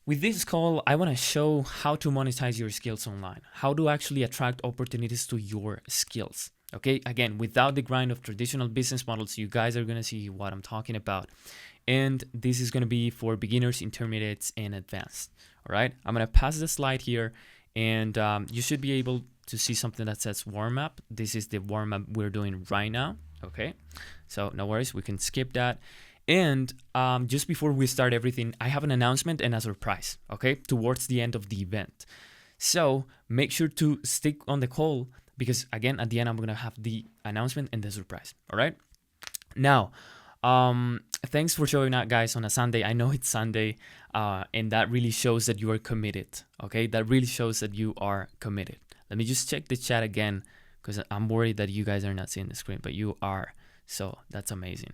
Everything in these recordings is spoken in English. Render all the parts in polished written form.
With this call, I want to show how to monetize your skills online, how to actually attract opportunities to your skills. Okay, again, without the grind of traditional business models, you guys are going to see what I'm talking about. And this is going to be for beginners, intermediates, and advanced. All right, I'm going to pass the slide here, and you should be able to see something that says warm up. This is the warm up we're doing right now. Okay, so no worries, we can skip that. And just before we start everything, I have an announcement and a surprise, okay, towards the end of the event. So make sure to stick on the call because, again, at the end, I'm going to have the announcement and the surprise, all right? Now, thanks for showing up, guys, on a Sunday. I know it's Sunday, and that really shows that you are committed, okay? That really shows that you are committed. Let me just check the chat again because I'm worried that you guys are not seeing the screen, but you are, so that's amazing.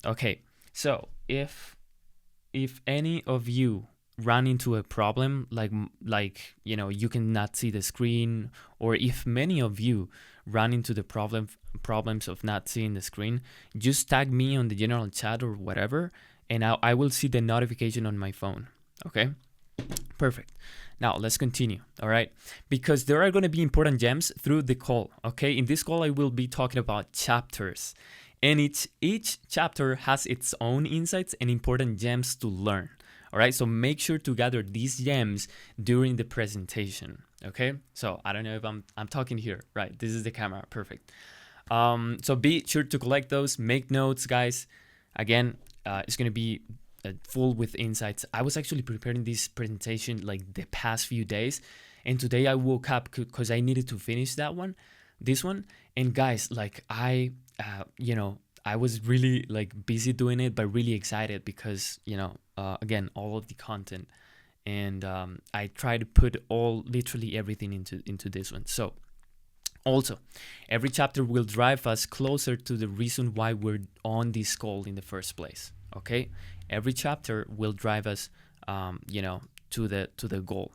Okay, so if any of you run into a problem like you cannot see the screen, or if many of you run into the problems of not seeing the screen, just tag me on the general chat or whatever, and I will see the notification on my phone. Okay, perfect. Now let's continue. All right, because there are going to be important gems through the call. Okay, in this call I will be talking about chapters. And each chapter has its own insights and important gems to learn. All right, so make sure to gather these gems during the presentation. Okay, so I don't know if I'm talking here. Right, this is the camera. Perfect. So be sure to collect those. Make notes, guys. Again, it's gonna be full with insights. I was actually preparing this presentation like the past few days, and today I woke up because I needed to finish this one. And guys, like I was really like busy doing it, but really excited because again, all of the content, and I try to put literally everything into this one. So also, every chapter will drive us closer to the reason why we're on this call in the first place. Okay, every chapter will drive us to the goal.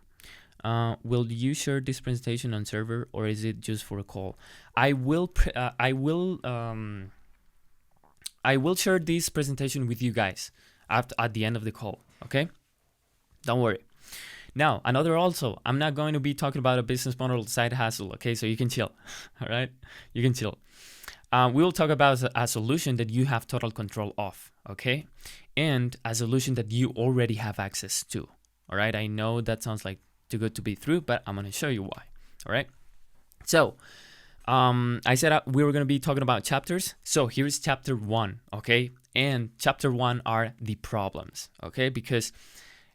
Will you share this presentation on server, or is it just for a call? I will share this presentation with you guys at the end of the call. Okay, don't worry. Now, I'm not going to be talking about a business model side hustle. Okay, so you can chill. All right, you can chill. We will talk about a solution that you have total control of. Okay, and a solution that you already have access to. All right, I know that sounds like too good to be true, but I'm going to show you why. All right, so I said we were going to be talking about chapters. So here's chapter 1. Okay, and chapter 1 are the problems. Okay, because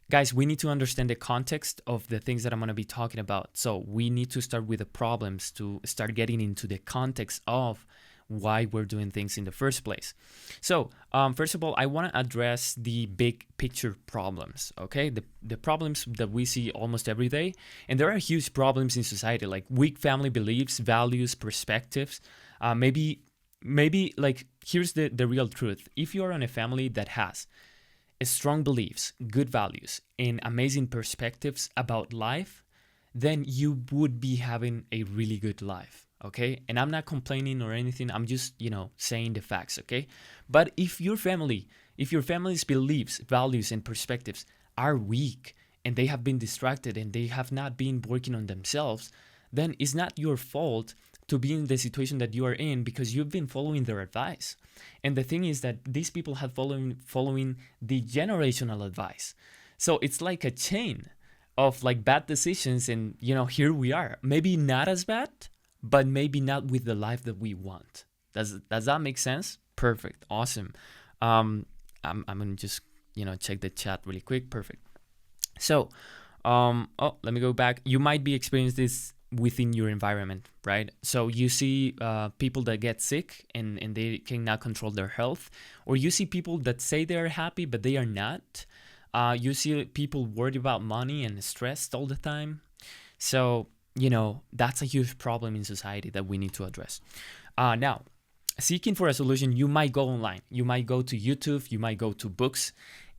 guys, we need to understand the context of the things that I'm going to be talking about. So we need to start with the problems to start getting into the context of why we're doing things in the first place. So first of all, I want to address the big picture problems, okay? The problems that we see almost every day. And there are huge problems in society, like weak family beliefs, values, perspectives. Maybe like, here's the real truth. If you're in a family that has strong beliefs, good values, and amazing perspectives about life, then you would be having a really good life. Okay, and I'm not complaining or anything. I'm just, saying the facts. Okay, but if your family's beliefs, values, and perspectives are weak, and they have been distracted, and they have not been working on themselves, then it's not your fault to be in the situation that you are in because you've been following their advice. And the thing is that these people have following the generational advice. So it's like a chain of like bad decisions, and here we are. Maybe not as bad, but maybe not with the life that we want. Does that make sense? Perfect. Awesome. I'm gonna just check the chat really quick. Perfect. So let me go back. You might be experiencing this within your environment, right? So you see people that get sick and they cannot control their health, or you see people that say they are happy but they are not. You see people worried about money and stressed all the time. So that's a huge problem in society that we need to address. Now, seeking for a solution, you might go online. You might go to YouTube. You might go to books.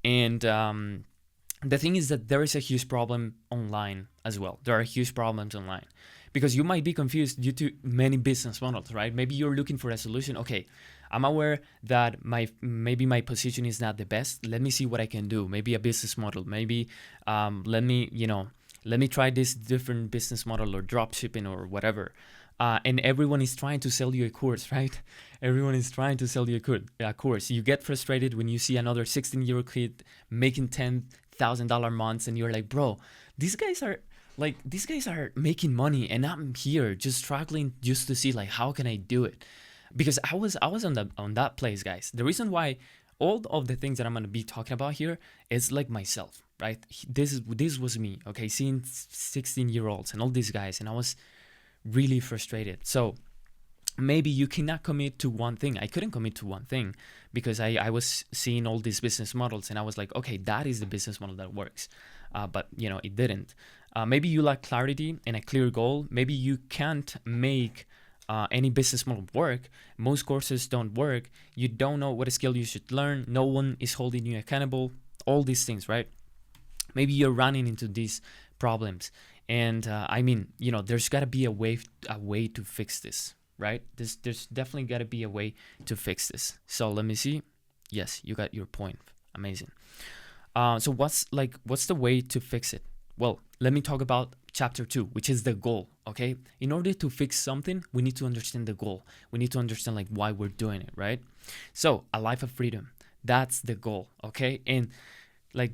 And the thing is that there is a huge problem online as well. There are huge problems online because you might be confused due to many business models, right? Maybe you're looking for a solution. Okay, I'm aware that maybe my position is not the best. Let me see what I can do. Maybe a business model. Maybe let me try this different business model or drop shipping or whatever. And everyone is trying to sell you a course, right? Everyone is trying to sell you a course. You get frustrated when you see another 16-year-old kid making $10,000 months, and you're like, bro, these guys are making money, and I'm here just struggling just to see like how can I do it? Because I was on that place, guys. The reason why all of the things that I'm gonna be talking about here is like myself, right? This was me, okay, seeing 16-year-olds and all these guys, and I was really frustrated. So maybe you cannot commit to one thing. I couldn't commit to one thing because I was seeing all these business models, and I was like, okay, that is the business model that works. But it didn't. Maybe you lack clarity and a clear goal. Maybe you can't make any business model work. Most courses don't work. You don't know what skill you should learn. No one is holding you accountable. All these things, right? Maybe you're running into these problems. And there's got to be a way to fix this, right? There's definitely got to be a way to fix this. So let me see. Yes, you got your point. Amazing. So what's the way to fix it? Well, let me talk about chapter 2, which is the goal. Okay. In order to fix something, we need to understand the goal. We need to understand like why we're doing it, right? So a life of freedom. That's the goal. Okay. And like,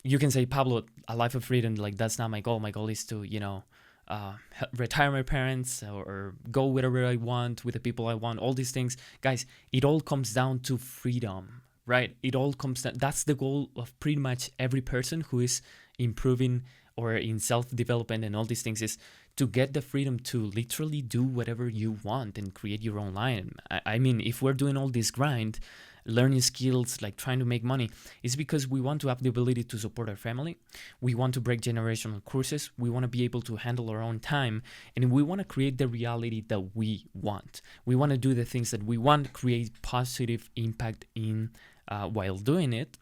you can say, Pablo, a life of freedom, like that's not my goal. My goal is to, retire my parents or go wherever I want with the people I want, all these things. Guys, it all comes down to freedom, right? It all comes down. That's the goal of pretty much every person who is improving or in self-development and all these things, is to get the freedom to literally do whatever you want and create your own line. I mean, if we're doing all this grind, learning skills, like trying to make money, it's because we want to have the ability to support our family. We want to break generational curses. We want to be able to handle our own time, and we want to create the reality that we want. We want to do the things that we want, create positive impact in while doing it.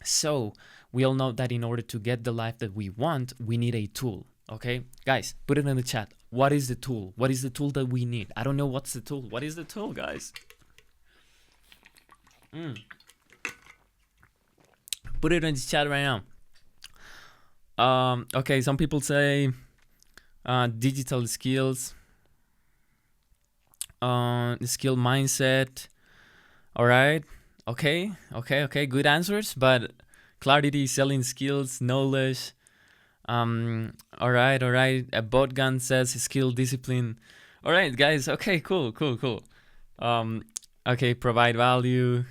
So we all know that in order to get the life that we want, we need a tool. Okay, guys, put it in the chat. What is the tool? What is the tool that we need? I don't know what's the tool. What is the tool, guys? Put it in the chat right now. Okay, some people say digital skills, skill mindset. All right. Okay. Good answers, but clarity, selling skills, knowledge. All right. A bot gun says skill, discipline. All right, guys. Okay, cool. Okay, provide value,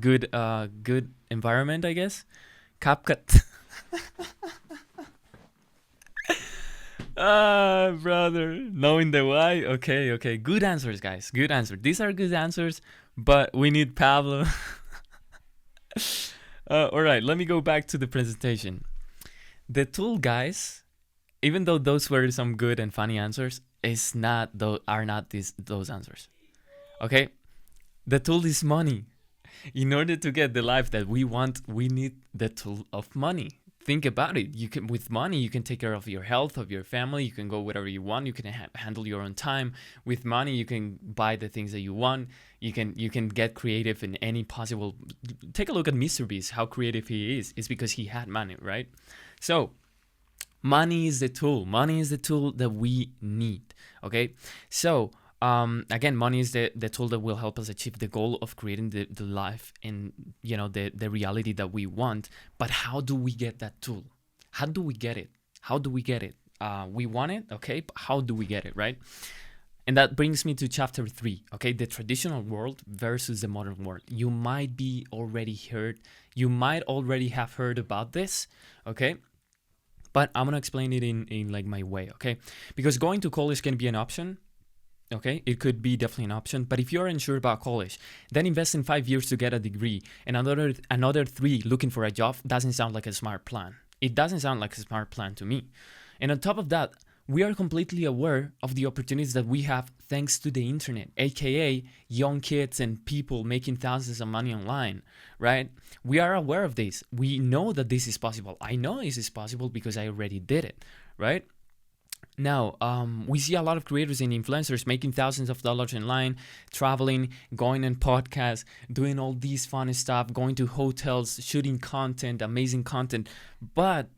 good environment, I guess. CapCut. Brother, knowing the why. Okay. Good answers, guys. Good answers. These are good answers, but we need Pablo. All right, let me go back to the presentation. The tool, guys, even though those were some good and funny answers, are not those answers. Okay, the tool is money. In order to get the life that we want, we need the tool of money. Think about it. With money, you can take care of your health, of your family. You can go wherever you want. You can handle your own time. With money, you can buy the things that you want. You can get creative in any possible. Take a look at Mr. Beast. How creative he is. It's because he had money, right? So money is the tool. Money is the tool that we need. Okay. So again, money is the tool that will help us achieve the goal of creating the life and the reality that we want. But how do we get that tool? How do we get it? We want it, okay, but how do we get it, right? And that brings me to chapter 3, okay, the traditional world versus the modern world. You might already have heard about this, okay, but I'm gonna explain it in like my way, okay, because going to college can be an option. Okay, it could be definitely an option, but if you're unsure about college, then invest in 5 years to get a degree and another 3 looking for a job doesn't sound like a smart plan. It doesn't sound like a smart plan to me. And on top of that, we are completely aware of the opportunities that we have thanks to the internet, aka young kids and people making thousands of money online, right? We are aware of this. We know that this is possible. I know this is possible because I already did it, right? Now, we see a lot of creators and influencers making thousands of dollars online, traveling, going on podcasts, doing all these fun stuff, going to hotels, shooting content, amazing content. But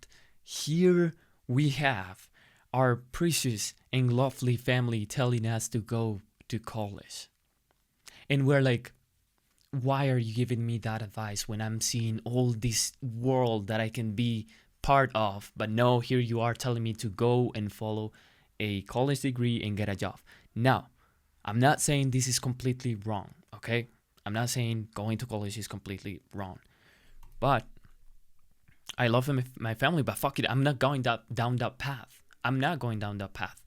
here we have our precious and lovely family telling us to go to college. And we're like, why are you giving me that advice when I'm seeing all this world that I can be part of? But no, here you are telling me to go and follow a college degree and get a job. Now, I'm not saying this is completely wrong, okay? I'm not saying going to college is completely wrong. But I love my family, but fuck it, I'm not going down that path. I'm not going down that path.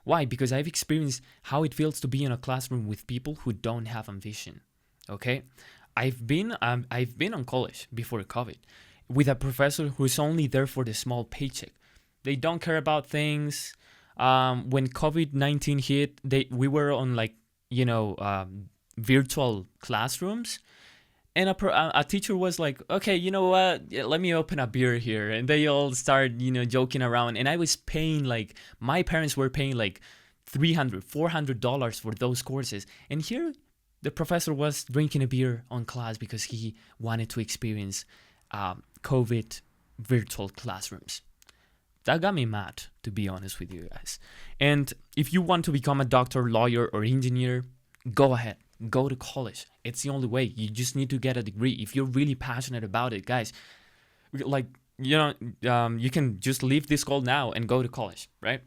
Why? Because I've experienced how it feels to be in a classroom with people who don't have ambition. Okay, I've been on college before COVID with a professor who's only there for the small paycheck. They don't care about things. When COVID-19 hit, we were on like virtual classrooms, and a teacher was like, okay, you know what, let me open a beer here, and they all start joking around, and I was paying, like, my parents were paying like $300-$400 for those courses, and here the professor was drinking a beer on class because he wanted to experience COVID virtual classrooms. That got me mad, to be honest with you guys. And if you want to become a doctor, lawyer, or engineer, go ahead. Go to college. It's the only way. You just need to get a degree. If you're really passionate about it, guys, like, you can just leave this call now and go to college, right?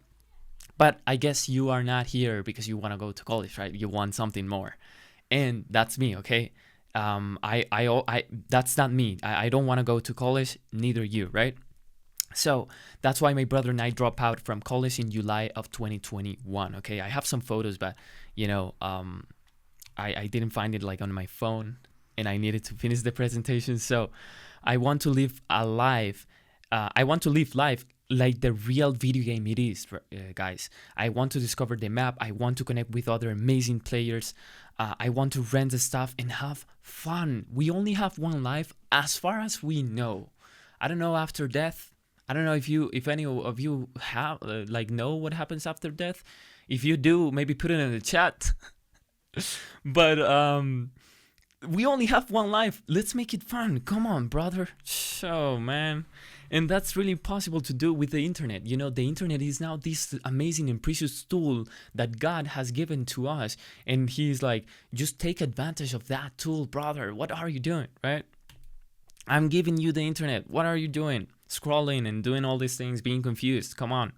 But I guess you are not here because you want to go to college, right? You want something more. And that's me, okay? I that's not me. I don't want to go to college, neither you, right? So that's why my brother and I dropped out from college in July of 2021. Okay, I have some photos, but I didn't find it like on my phone, and I needed to finish the presentation. So I want to live a life. I want to live life like the real video game it is, guys. I want to discover the map. I want to connect with other amazing players. I want to rent the stuff and have fun. We only have one life, as far as we know. I don't know after death. I don't know if any of you have know what happens after death. If you do, maybe put it in the chat. But we only have one life. Let's make it fun. Come on, brother. So, man. And that's really possible to do with the internet. The internet is now this amazing and precious tool that God has given to us. And he's like, just take advantage of that tool, brother. What are you doing, right? I'm giving you the internet. What are you doing? Scrolling and doing all these things, being confused. Come on.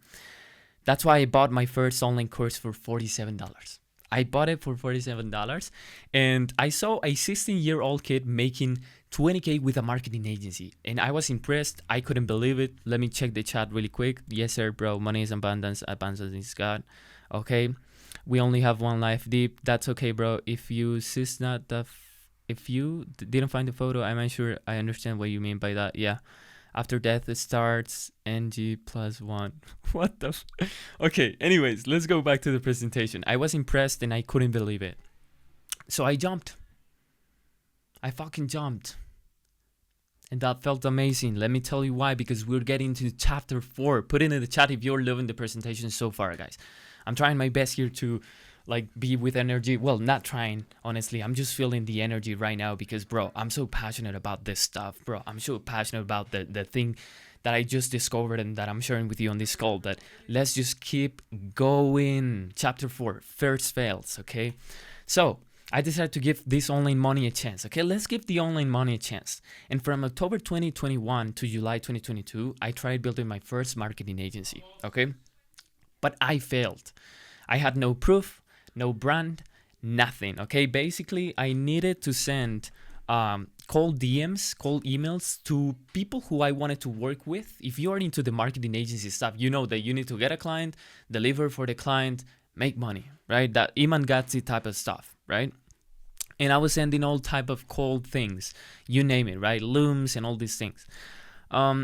That's why I bought my first online course for $47. I bought it for $47, and I saw a 16-year-old kid making $20K with a marketing agency, and I was impressed. I couldn't believe it. Let me check the chat really quick. Yes, sir, bro. Money is abundance. Abundance is God. Okay. We only have one life, deep. That's okay, bro. If you didn't find the photo, I'm unsure I understand what you mean by that. Yeah. After death, it starts NG+1. What the Okay, anyways, let's go back to the presentation. I was impressed and I couldn't believe it. So I jumped. I fucking jumped. And that felt amazing. Let me tell you why, because we're getting to chapter 4. Put it in the chat if you're loving the presentation so far, guys. I'm trying my best here to be with energy. Well, not trying, honestly. I'm just feeling the energy right now because, bro, I'm so passionate about this stuff, bro. I'm so passionate about the thing that I just discovered and that I'm sharing with you on this call. That let's just keep going. Chapter 4, first fails, okay? So I decided to give this online money a chance, okay? Let's give the online money a chance. And from October 2021 to July 2022, I tried building my first marketing agency, okay? But I failed. I had no proof, no brand, nothing, okay? Basically, I needed to send cold DMs, cold emails to people who I wanted to work with. If you're into the marketing agency stuff, you know that you need to get a client, deliver for the client, make money, right? That Iman Gatsi type of stuff, right? And I was sending all type of cold things, you name it, right? Looms and all these things.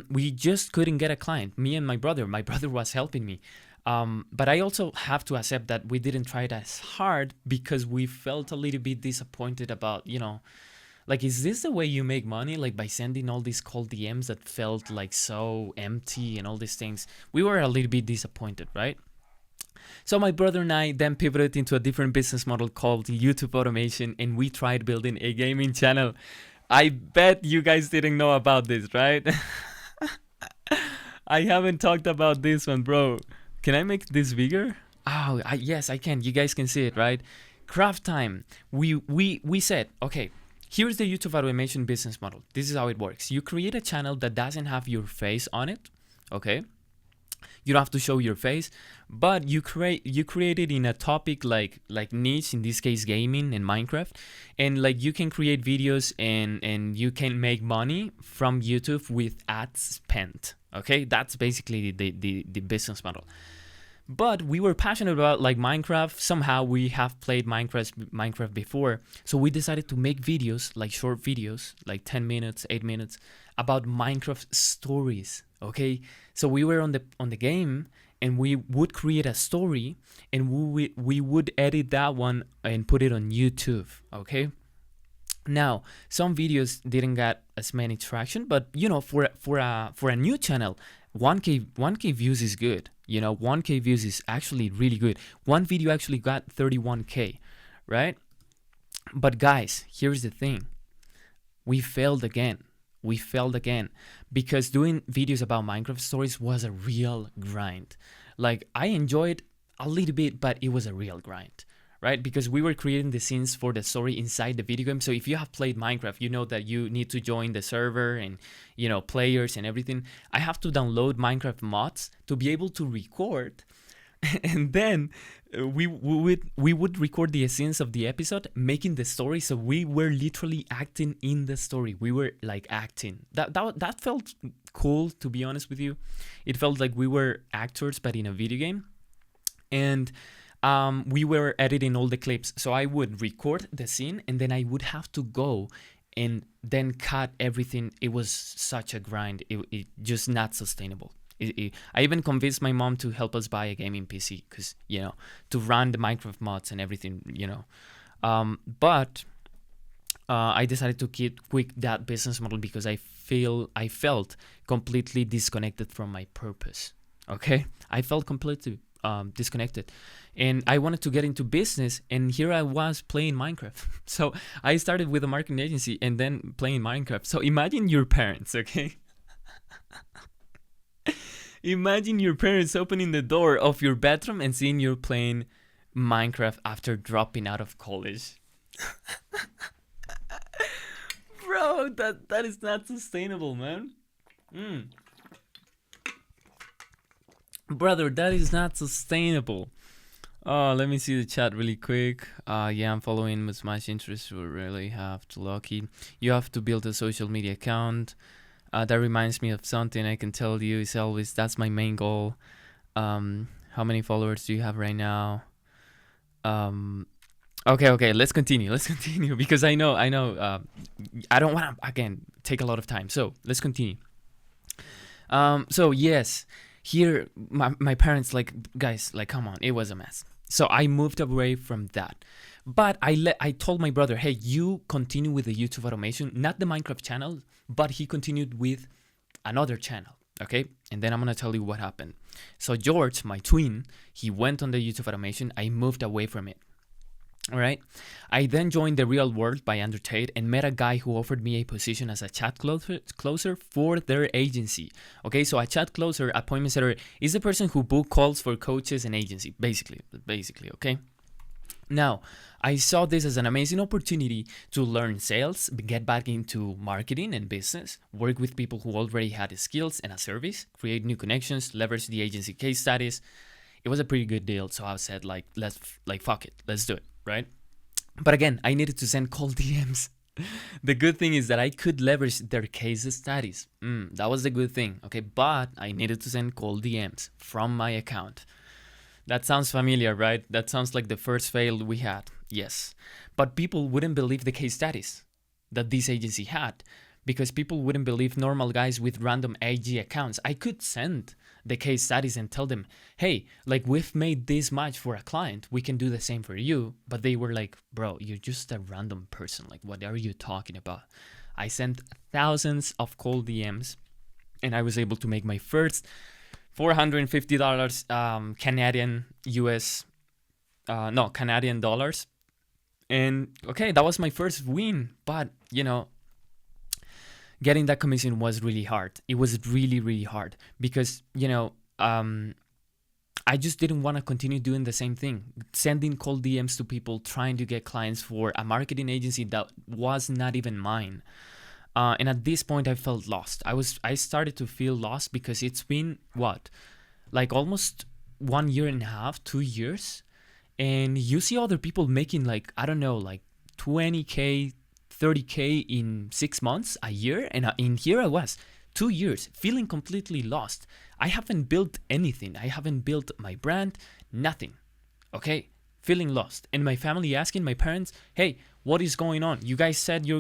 We just couldn't get a client, me and my brother. My brother was helping me. But I also have to accept that we didn't try it as hard because we felt a little bit disappointed about, is this the way you make money? Like by sending all these cold DMs that felt like so empty and all these things. We were a little bit disappointed, right? So my brother and I then pivoted into a different business model called YouTube automation, and we tried building a gaming channel. I bet you guys didn't know about this, right? I haven't talked about this one, bro. Can I make this bigger? Oh, yes, I can. You guys can see it, right? Craft time. We said, okay, here's the YouTube automation business model. This is how it works. You create a channel that doesn't have your face on it, okay? You don't have to show your face, but you create it in a topic like niche, in this case gaming and Minecraft, and like you can create videos and you can make money from YouTube with ads spent. Okay, that's basically the business model. But we were passionate about like Minecraft. Somehow we have played Minecraft before, so we decided to make videos, like short videos, like 10 minutes, 8 minutes, about Minecraft stories. Okay, so we were on the game, and we would create a story, and we would edit that one and put it on YouTube. Okay. Now, some videos didn't get as many traction, but you know, for a new channel, 1K views is good. You know, 1K views is actually really good. One video actually got 31K, right? But guys, here's the thing. We failed again. Because doing videos about Minecraft stories was a real grind. Like, I enjoyed a little bit, but it was a real grind, right? Because we were creating the scenes for the story inside the video game. So if you have played Minecraft, you know that you need to join the server and, you know, players and everything. I have to download Minecraft mods to be able to record. And then we would record the scenes of the episode, making the story. So we were literally acting in the story. We were like acting. That felt cool, to be honest with you. It felt like we were actors, but in a video game. And we were editing all the clips. So I would record the scene, and then I would have to go and then cut everything. It was such a grind. It just not sustainable. I even convinced my mom to help us buy a gaming PC, because, you know, to run the Minecraft mods and everything, you know. But I decided to quit that business model because I felt completely disconnected from my purpose. Okay, I felt completely disconnected, and I wanted to get into business, and here I was playing Minecraft. So I started with a marketing agency and then playing Minecraft. So imagine your parents, okay? Imagine your parents opening the door of your bedroom and seeing you playing Minecraft after dropping out of college. Bro, that is not sustainable, man. Brother, that is not sustainable. Oh, let me see the chat really quick. Yeah, I'm following with much interest. We really have to lucky. You have to build a social media account. That reminds me of something I can tell you. Is always, that's my main goal. How many followers do you have right now? Okay, let's continue because I know I don't want to again take a lot of time, so let's continue. So yes, here my parents, like, guys, like, come on, it was a mess. So I moved away from that, but I told my brother, hey, you continue with the YouTube automation, not the Minecraft channel, but he continued with another channel. Okay, and then I'm gonna tell you what happened. So George, my twin, he went on the YouTube automation. I moved away from it. All right. I then joined The Real World by Andrew Tate and met a guy who offered me a position as a chat closer for their agency. Okay, so a chat closer, appointment setter, is the person who book calls for coaches and agency, basically, okay? Now, I saw this as an amazing opportunity to learn sales, get back into marketing and business, work with people who already had skills and a service, create new connections, leverage the agency case studies. It was a pretty good deal, so I said, fuck it, let's do it, right? But again, I needed to send cold DMs. The good thing is that I could leverage their case studies. That was the good thing, okay? But I needed to send cold DMs from my account. That sounds familiar, right? That sounds like the first fail we had. Yes. But people wouldn't believe the case studies that this agency had, because people wouldn't believe normal guys with random AG accounts. I could send the case studies and tell them, hey, like, we've made this much for a client, we can do the same for you. But they were like, bro, you're just a random person. Like, what are you talking about? I sent thousands of cold DMs, and I was able to make my first $450 Canadian US, no, Canadian dollars. And okay, that was my first win. But, getting that commission was really hard. It was really, really hard because, I just didn't want to continue doing the same thing, sending cold DMs to people, trying to get clients for a marketing agency that was not even mine. And at this point, I felt lost. I started to feel lost because it's been like almost 1 year and a half, 2 years, and you see other people making like, I don't know, like 20K, 30K in 6 months, a year, and in here I was 2 years feeling completely lost. I haven't built anything. I haven't built my brand, nothing. Okay, feeling lost. And my family asking, my parents, hey, what is going on? You guys said you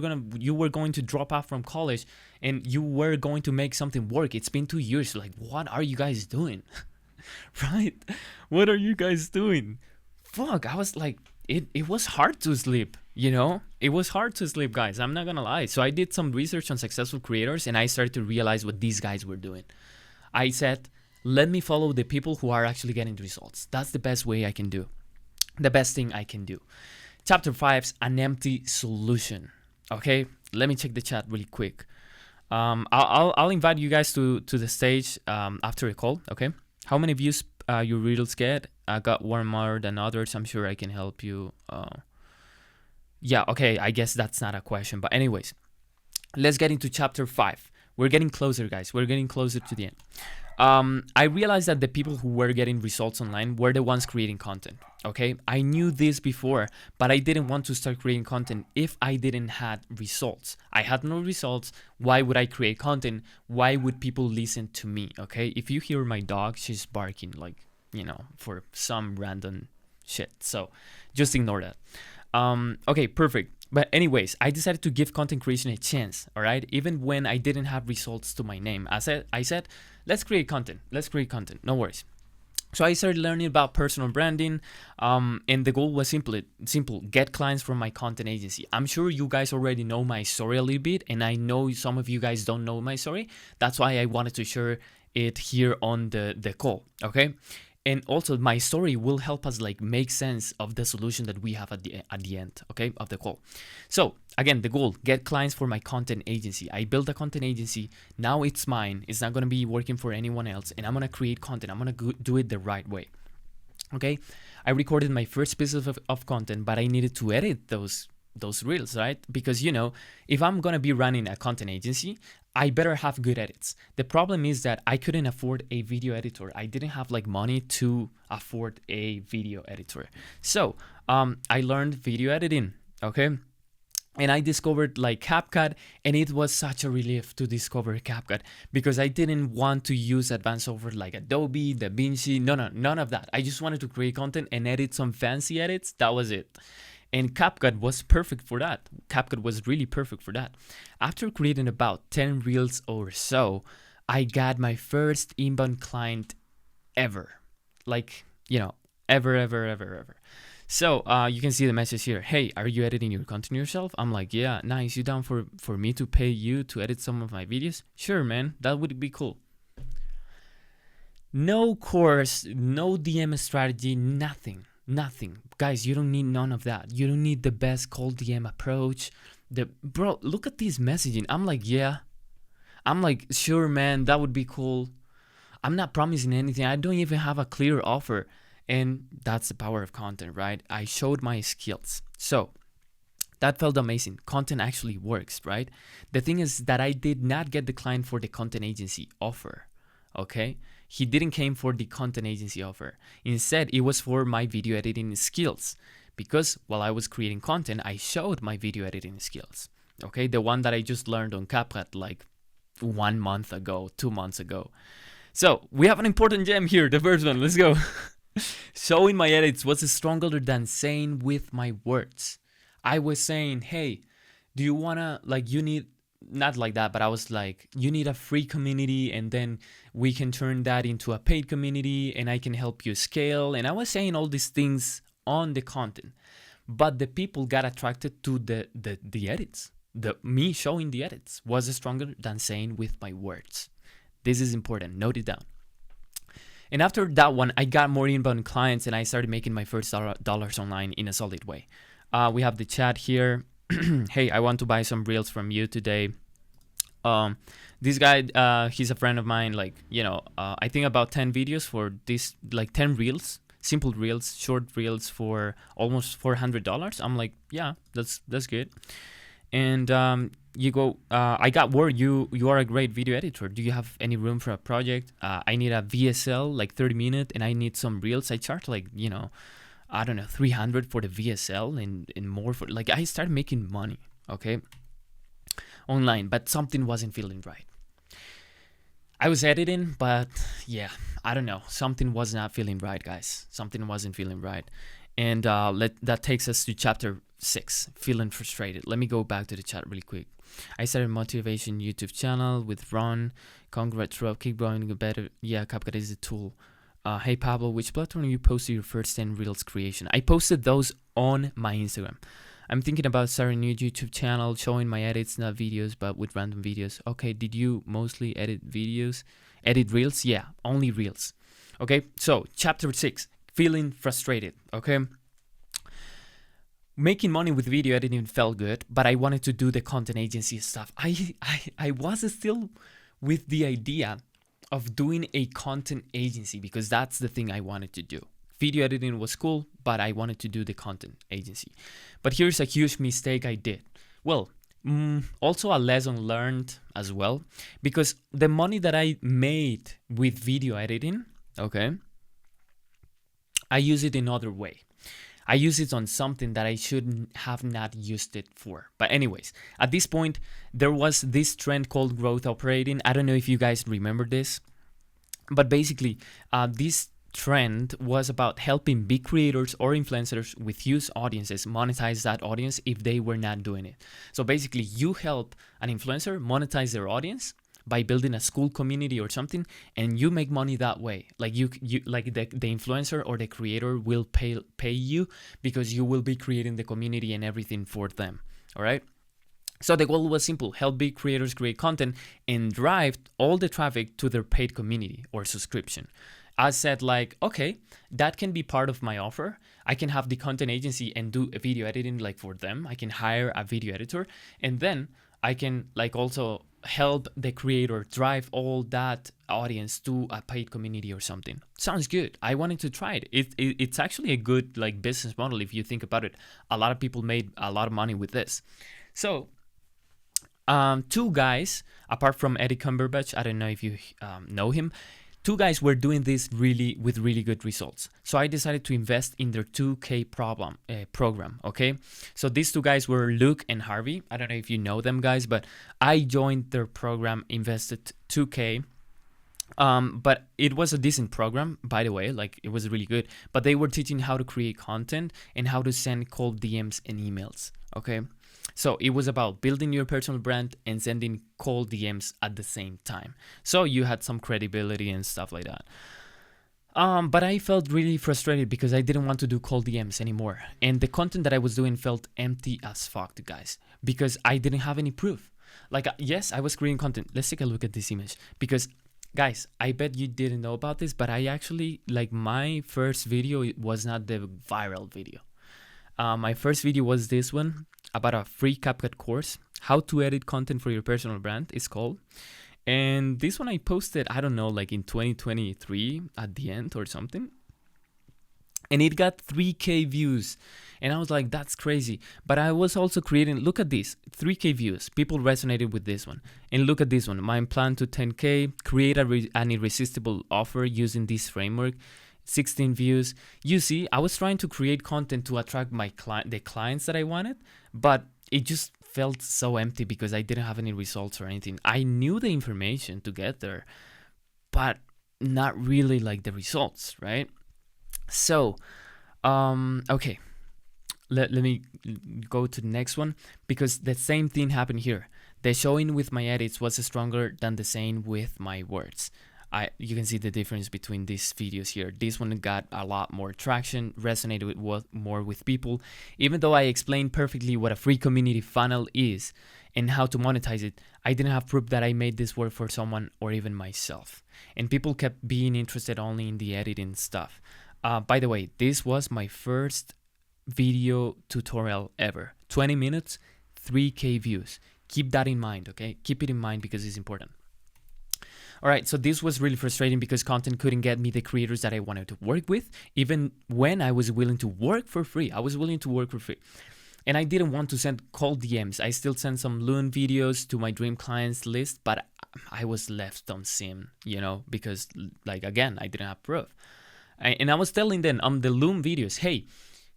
were going to drop out from college and you were going to make something work. It's been 2 years. Like, what are you guys doing? Right? What are you guys doing? Fuck, I was like, it was hard to sleep, It was hard to sleep, guys. I'm not gonna lie. So I did some research on successful creators and I started to realize what these guys were doing. I said, let me follow the people who are actually getting results. That's the best way I can do. The best thing I can do. Chapter 5's an empty solution. Okay, let me check the chat really quick. I'll invite you guys to the stage after a call. Okay, how many views your reels get? I got one more than others. I'm sure I can help you. Yeah, okay, I guess that's not a question. But anyways, let's get into chapter 5. We're getting closer, guys. We're getting closer to the end. I realized that the people who were getting results online were the ones creating content. Okay, I knew this before, but I didn't want to start creating content if I didn't have results. I had no results. Why would I create content? Why would people listen to me? Okay, if you hear my dog, she's barking like, for some random shit. So just ignore that. Okay, perfect. But anyways, I decided to give content creation a chance, all right? Even when I didn't have results to my name. I said, let's create content. No worries. So I started learning about personal branding, and the goal was simple, get clients from my content agency. I'm sure you guys already know my story a little bit, and I know some of you guys don't know my story. That's why I wanted to share it here on the call, okay? And also my story will help us like make sense of the solution that we have at the end, okay, of the call. So again, the goal, get clients for my content agency. I built a content agency. Now it's mine. It's not going to be working for anyone else. And I'm going to create content. I'm going to do it the right way. Okay. I recorded my first piece of content, but I needed to edit those reels, right? Because, if I'm going to be running a content agency, I better have good edits. The problem is that I couldn't afford a video editor. I didn't have like money to afford a video editor. So I learned video editing, okay? And I discovered like CapCut, and it was such a relief to discover CapCut because I didn't want to use advanced software like Adobe, DaVinci, no, none of that. I just wanted to create content and edit some fancy edits. That was it. And CapCut was perfect for that. CapCut was really perfect for that. After creating about 10 reels or so, I got my first inbound client ever. Like, ever. So you can see the message here. Hey, are you editing your content yourself? I'm like, yeah, nice. You down for me to pay you to edit some of my videos? Sure, man. That would be cool. No course, no DM strategy, nothing. Guys, you don't need none of that. You don't need the best cold DM approach. Bro, look at this messaging. I'm like, yeah. I'm like, sure, man, that would be cool. I'm not promising anything. I don't even have a clear offer. And that's the power of content, right? I showed my skills. So that felt amazing. Content actually works, right? The thing is that I did not get the client for the content agency offer, okay? He didn't came for the content agency offer. Instead, it was for my video editing skills because while I was creating content, I showed my video editing skills. Okay, the one that I just learned on CapCut like 1 month ago, 2 months ago. So we have an important gem here, the first one. Let's go. Showing my edits was stronger than saying with my words. I was saying, hey, do you wanna you need, not like that, but I was like, you need a free community and then we can turn that into a paid community and I can help you scale. And I was saying all these things on the content, but the people got attracted to the edits. Me showing the edits was stronger than saying with my words. This is important. Note it down. And after that one, I got more inbound clients and I started making my first dollars online in a solid way. We have the chat here. Hey, I want to buy some reels from you today. This guy, he's a friend of mine. Like, I think about 10 videos for this, like 10 reels, simple reels, short reels for almost $400. I'm like, yeah, that's good. And you go, I got word you are a great video editor. Do you have any room for a project? I need a VSL, like 30 minutes, and I need some reels. I charge like, I don't know, 300 for the VSL and more for, like, I started making money, okay, online, but something wasn't feeling right. I was editing, but yeah, I don't know. Something was not feeling right, guys. Something wasn't feeling right. And that takes us to chapter 6, feeling frustrated. Let me go back to the chat really quick. I started Motivation YouTube channel with Ron. Congrats, Rob. Keep growing better. Yeah, CapCut is the tool. Hey, Pablo, which platform you posted your first 10 Reels creation? I posted those on my Instagram. I'm thinking about starting a new YouTube channel, showing my edits, not videos, but with random videos. Okay, did you mostly edit videos? Edit Reels? Yeah, only Reels. Okay, so chapter 6, feeling frustrated, okay? Making money with video editing felt good, but I wanted to do the content agency stuff. I was still with the idea of doing a content agency because that's the thing I wanted to do. Video editing was cool, but I wanted to do the content agency. But here's a huge mistake I did. Well, also a lesson learned as well, because the money that I made with video editing, okay, I use it in other way. I use it on something that I shouldn't have not used it for. But anyways, at this point, there was this trend called growth operating. I don't know if you guys remember this, but basically, this trend was about helping big creators or influencers with huge audiences monetize that audience if they were not doing it. So basically, you help an influencer monetize their audience by building a school community or something, and you make money that way. Like you like the influencer or the creator will pay you because you will be creating the community and everything for them. All right. So the goal was simple: help big creators create content and drive all the traffic to their paid community or subscription. I said, like, okay, that can be part of my offer. I can have the content agency and do a video editing like for them. I can hire a video editor, and then I can like also help the creator drive all that audience to a paid community or something. Sounds good. I wanted to try it. It's actually a good like business model if you think about it. A lot of people made a lot of money with this. So two guys, apart from Eddie Cumberbatch, I don't know if you know him, two guys were doing this with really good results. So I decided to invest in their 2K program, okay? So these two guys were Luke and Harvey. I don't know if you know them, guys, but I joined their program, invested 2K. But it was a decent program, by the way, like it was really good. But they were teaching how to create content and how to send cold DMs and emails, okay? So it was about building your personal brand and sending cold DMs at the same time. So you had some credibility and stuff like that. But I felt really frustrated because I didn't want to do cold DMs anymore. And the content that I was doing felt empty as fuck, guys, because I didn't have any proof. Like, yes, I was creating content. Let's take a look at this image because, guys, I bet you didn't know about this, but I actually, like, my first video was not the viral video. My first video was this one about a free CapCut course, how to edit content for your personal brand, it's called. And this one I posted, I don't know, like in 2023 at the end or something. And it got 3K views. And I was like, that's crazy. But I was also creating, look at this, 3K views. People resonated with this one. And look at this one, my plan to 10K, create an irresistible offer using this framework. 16 views. You see, I was trying to create content to attract the clients that I wanted, but it just felt so empty because I didn't have any results or anything. I knew the information to get there, but not really like the results, right? So, okay, let me go to the next one because the same thing happened here. The showing with my edits was stronger than the saying with my words. You can see the difference between these videos here. This one got a lot more traction, resonated more with people. Even though I explained perfectly what a free community funnel is and how to monetize it, I didn't have proof that I made this work for someone or even myself. And people kept being interested only in the editing stuff. By the way, this was my first video tutorial ever. 20 minutes, 3K views. Keep that in mind, okay? Keep it in mind because it's important. All right, so this was really frustrating because content couldn't get me the creators that I wanted to work with, even when I was willing to work for free. I was willing to work for free. And I didn't want to send cold DMs. I still sent some Loon videos to my dream clients list, but I was left on sim, because like, again, I didn't have proof. And I was telling them on the Loom videos,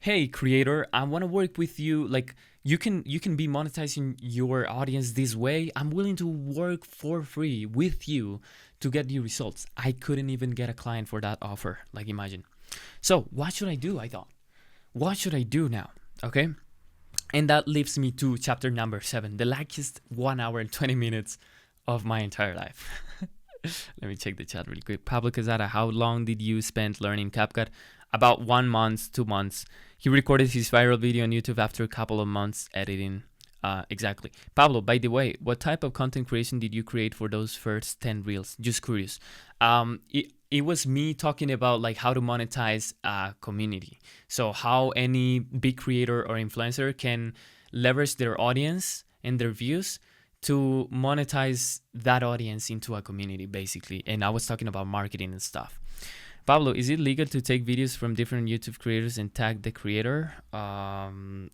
hey creator, I want to work with you. Like, you can be monetizing your audience this way. I'm willing to work for free with you to get you results. I couldn't even get a client for that offer. Like, imagine. So what should I do? I thought, what should I do now? Okay. And that leads me to chapter number 7, the luckiest 1 hour and 20 minutes of my entire life. Let me check the chat really quick. Pablo Casada, how long did you spend learning CapCut? About 1 month, 2 months. He recorded his viral video on YouTube after a couple of months editing. Exactly. Pablo, by the way, what type of content creation did you create for those first 10 reels? Just curious. It was me talking about like how to monetize a community. So how any big creator or influencer can leverage their audience and their views to monetize that audience into a community, basically. And I was talking about marketing and stuff. Pablo, is it legal to take videos from different YouTube creators and tag the creator? I'll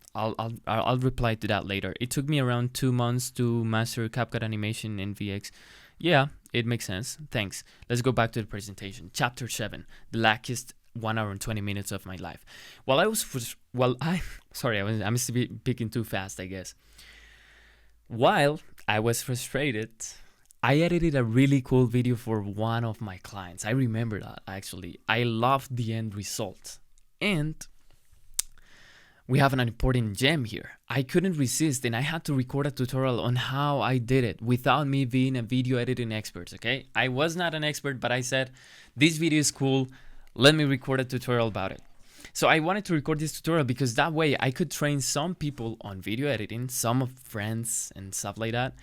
reply to that later. It took me around 2 months to master CapCut animation and VX. Yeah, it makes sense. Thanks. Let's go back to the presentation. Chapter 7, the luckiest 1 hour and 20 minutes of my life. I'm speaking too fast, I guess. While I was frustrated, I edited a really cool video for one of my clients. I remember that, actually. I loved the end result. And we have an important gem here. I couldn't resist, and I had to record a tutorial on how I did it without me being a video editing expert, okay? I was not an expert, but I said, this video is cool. Let me record a tutorial about it. So I wanted to record this tutorial because that way I could train some people on video editing, some of friends and stuff like that,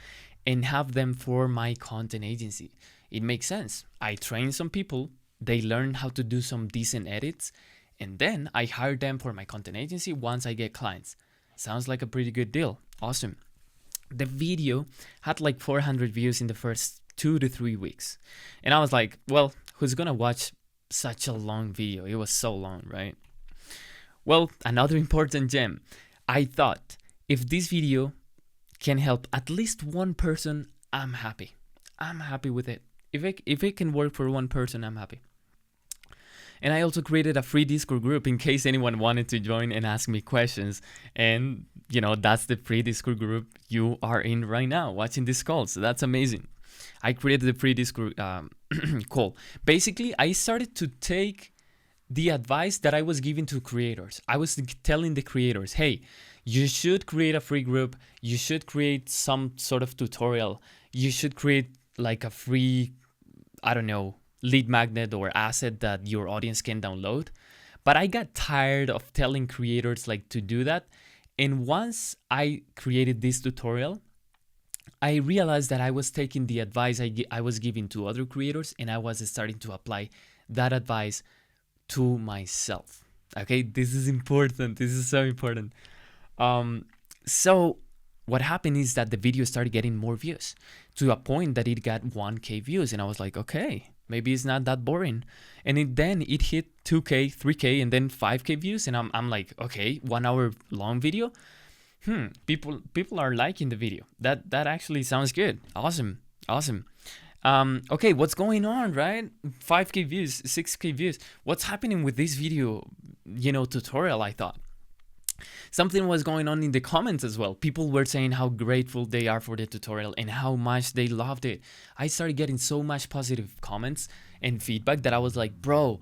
and have them for my content agency. It makes sense. I train some people, they learn how to do some decent edits, and then I hire them for my content agency once I get clients. Sounds like a pretty good deal. Awesome. The video had like 400 views in the first 2 to 3 weeks. And I was like, well, who's gonna watch such a long video? It was so long, right? Well, another important gem. I thought, if this video can help at least one person, I'm happy. I'm happy with it. If it can work for one person, I'm happy. And I also created a free Discord group in case anyone wanted to join and ask me questions. And, that's the free Discord group you are in right now, watching this call. So that's amazing. I created the free Discord call. Basically, I started to take the advice that I was giving to creators. I was telling the creators, hey, you should create a free group. You should create some sort of tutorial. You should create like a free, lead magnet or asset that your audience can download. But I got tired of telling creators like to do that. And once I created this tutorial, I realized that I was taking the advice I was giving to other creators, and I was starting to apply that advice to myself. Okay, this is important. This is so important. So what happened is that the video started getting more views to a point that it got 1K views, and I was like, okay, maybe it's not that boring. And then it hit 2K, 3K, and then 5K views, and I'm like, okay, 1 hour long video. People are liking the video. That actually sounds good. Awesome. Okay, what's going on, right? 5K views, 6K views. What's happening with this video, tutorial, I thought. Something was going on in the comments as well. People were saying how grateful they are for the tutorial and how much they loved it. I started getting so much positive comments and feedback that I was like, bro,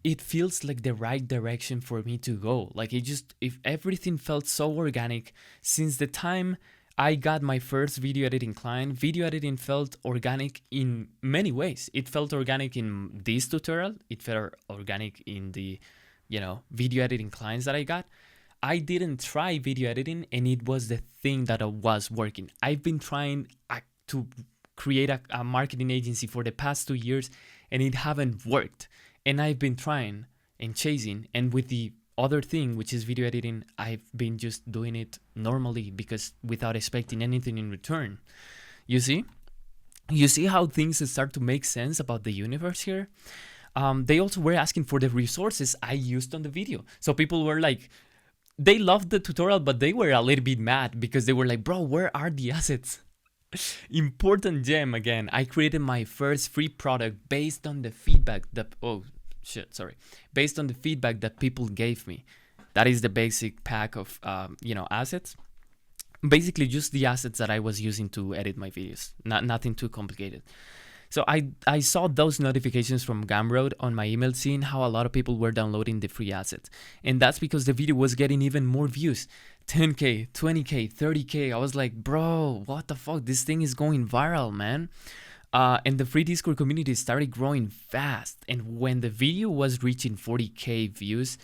it feels like the right direction for me to go. Like if everything felt so organic since the time I got my first video editing client. Video editing felt organic in many ways. It felt organic in this tutorial. It felt organic in the, video editing clients that I got. I didn't try video editing, and it was the thing that was working. I've been trying to create a marketing agency for the past 2 years, and it haven't worked. And I've been trying and chasing, and with the other thing, which is video editing, I've been just doing it normally because without expecting anything in return. You see how things start to make sense about the universe here. They also were asking for the resources I used on the video. So people were like, they loved the tutorial, but they were a little bit mad because they were like, bro, where are the assets? Important gem again. I created my first free product based on the feedback that, based on the feedback that people gave me. That is the basic pack of, assets. Basically just the assets that I was using to edit my videos. Nothing too complicated. So I saw those notifications from Gumroad on my email, seeing how a lot of people were downloading the free assets. And that's because the video was getting even more views. 10K, 20K, 30K. I was like, bro, what the fuck? This thing is going viral, man. And the free Discord community started growing fast. And when the video was reaching 40K views,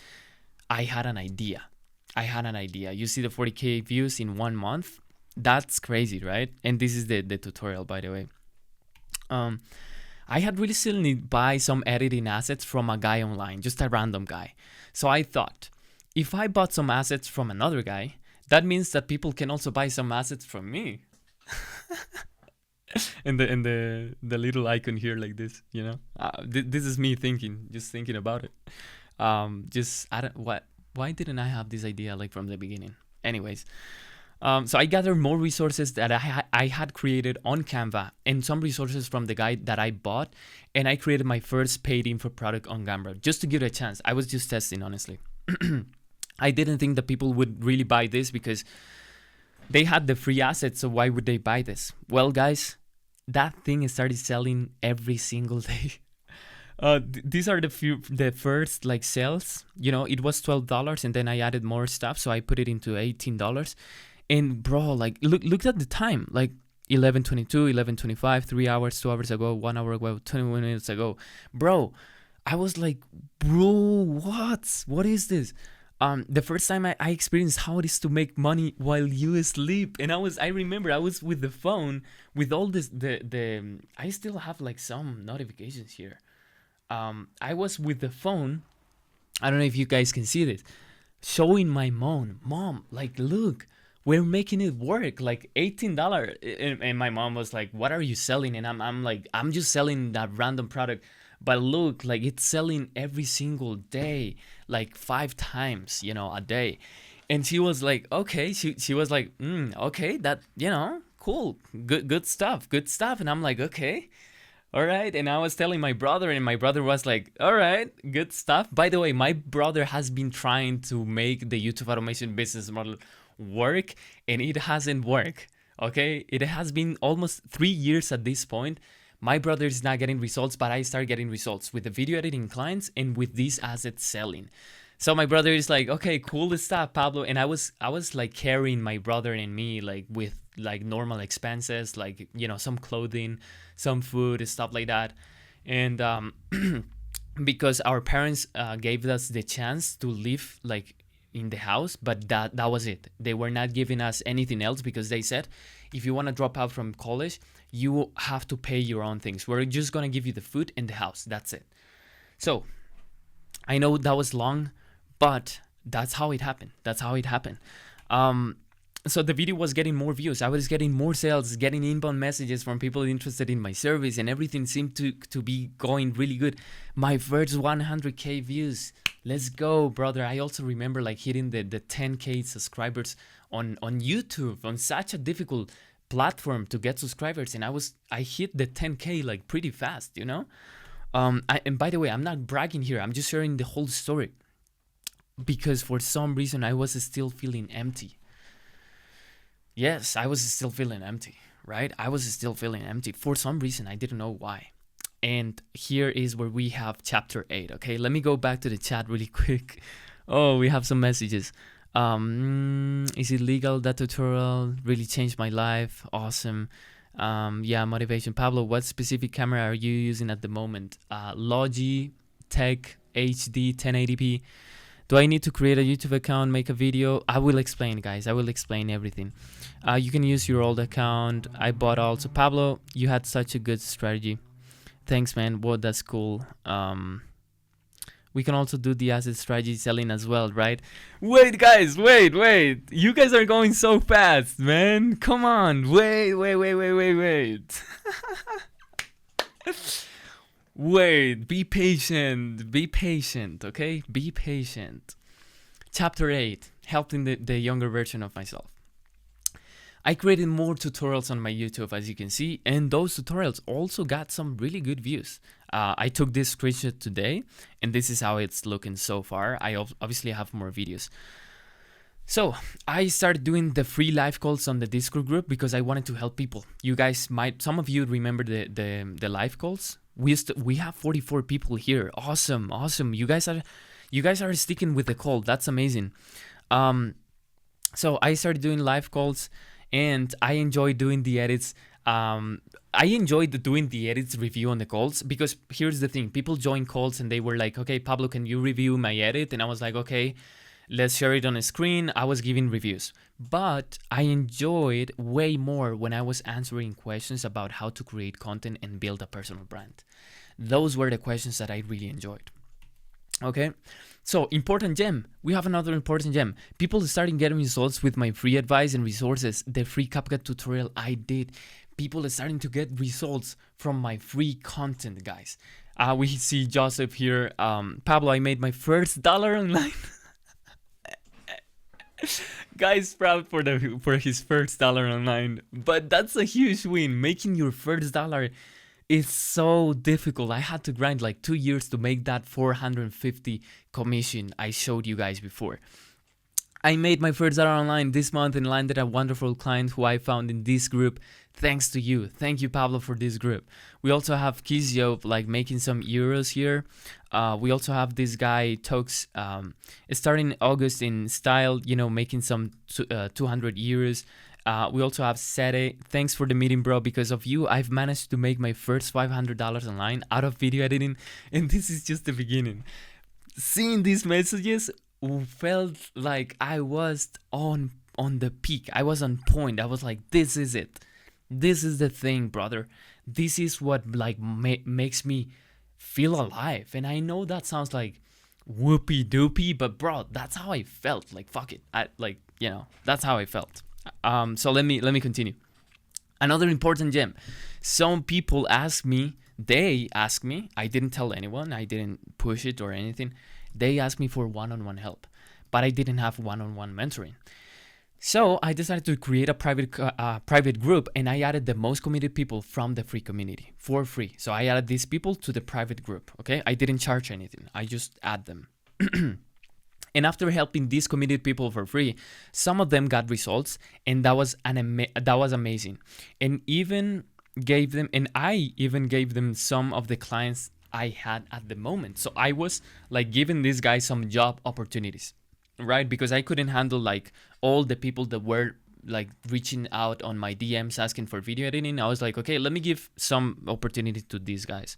I had an idea. You see the 40K views in 1 month? That's crazy, right? And this is the tutorial, by the way. I had recently buy some editing assets from a guy online, just a random guy. So I thought, if I bought some assets from another guy, that means that people can also buy some assets from me. and the little icon here like this, this is me thinking about it. Why didn't I have this idea like from the beginning? Anyways. So I gathered more resources that I had created on Canva and some resources from the guy that I bought, and I created my first paid info product on Gumroad just to give it a chance. I was just testing, honestly. I didn't think that people would really buy this because they had the free assets, so why would they buy this? Well, guys, that thing started selling every single day. These are the first like sales. It was $12, and then I added more stuff, so I put it into $18. And bro, like look at the time, like 11:22, 11:25, 3 hours, 2 hours ago, 1 hour ago, 20 minutes ago. Bro, I was like, bro, what is this? The first time I experienced how it is to make money while you sleep. And I remember I was with the phone with all this, I still have like some notifications here. I was with the phone. I don't know if you guys can see this, showing my mom, like, look, we're making it work, like $18. And my mom was like, what are you selling? And I'm like, I'm just selling that random product. But look, like it's selling every single day, like 5 times, a day. And she was like, okay. She was like, okay, that, cool, good stuff. And I'm like, okay. All right. And I was telling my brother, and my brother was like, all right, good stuff. By the way, my brother has been trying to make the YouTube automation business model work, and it hasn't worked. Okay. It has been almost 3 years at this point. My brother is not getting results, but I start getting results with the video editing clients and with these assets selling. So my brother is like, okay, cool stuff, Pablo. And I was like carrying my brother and me, like with like normal expenses, like, some clothing, some food, stuff like that. And because our parents gave us the chance to live like in the house, but that was it. They were not giving us anything else because they said, if you want to drop out from college, you have to pay your own things. We're just going to give you the food and the house. That's it. So I know that was long, but that's how it happened. So the video was getting more views. I was getting more sales, getting inbound messages from people interested in my service, and everything seemed to be going really good. My first 100K views. Let's go, brother. I also remember like hitting the 10K subscribers on YouTube, on such a difficult platform to get subscribers. And I hit the 10K like pretty fast, and by the way, I'm not bragging here. I'm just sharing the whole story because for some reason I was still feeling empty. Yes, I was still feeling empty, right? I was still feeling empty for some reason. I didn't know why. And here is where we have chapter 8. Okay, let me go back to the chat really quick. Oh, we have some messages. Is it legal? That tutorial really changed my life. Awesome. Yeah, motivation. Pablo, what specific camera are you using at the moment? Logi Tech HD 1080p. Do I need to create a YouTube account, make a video? I will explain, guys. I will explain everything. You can use your old account. I bought also. Pablo, you had such a good strategy. Thanks, man. Well, that's cool. We can also do the asset strategy selling as well, right? Wait, guys, wait. You guys are going so fast, man. Come on. Wait. Wait, be patient, okay? Be patient. Chapter 8, helping the younger version of myself. I created more tutorials on my YouTube, as you can see, and those tutorials also got some really good views. I took this screenshot today, and this is how it's looking so far. I obviously have more videos. So I started doing the free live calls on the Discord group because I wanted to help people. You guys might, some of you remember the live calls. We have 44 people here. Awesome. You guys are sticking with the call. That's amazing. So I started doing live calls, and I enjoy doing the edits. I enjoyed doing the edits review on the calls because here's the thing. People join calls and they were like, okay, Pablo, can you review my edit? And I was like, okay, let's share it on a screen. I was giving reviews, but I enjoyed way more when I was answering questions about how to create content and build a personal brand. Those were the questions that I really enjoyed. Okay, so important gem. We have another important gem. People starting getting results with my free advice and resources. The free CapCut tutorial I did. People are starting to get results from my free content, guys. We see Joseph here. Pablo, I made my first dollar online. Guys, proud for his first dollar online. But that's a huge win. Making your first dollar is so difficult. I had to grind like 2 years to make that 450 commission I showed you guys before. I made my first dollar online this month and landed a wonderful client who I found in this group. Thanks to you. Thank you, Pablo, for this group. We also have Kizio like making some euros here. We also have this guy, Tox, starting August in style, making some 200 euros. We also have Sede. Thanks for the meeting, bro. Because of you, I've managed to make my first $500 online out of video editing. And this is just the beginning. Seeing these messages felt like I was on the peak. I was on point. I was like, this is it. This is the thing, brother. This is what like makes me feel alive. And I know that sounds like whoopee doopy, but bro, that's how I felt. Like fuck it. That's how I felt. So let me continue. Another important gem. Some people ask me, I didn't tell anyone, I didn't push it or anything. They asked me for one-on-one help, but I didn't have one-on-one mentoring. So I decided to create a private group, and I added the most committed people from the free community for free. So I added these people to the private group. Okay, I didn't charge anything. I just add them. And after helping these committed people for free, some of them got results, and that was amazing. And I even gave them some of the clients I had at the moment. So I was like giving these guys some job opportunities, right? Because I couldn't handle like all the people that were like reaching out on my DMs asking for video editing. I was like, okay, let me give some opportunity to these guys.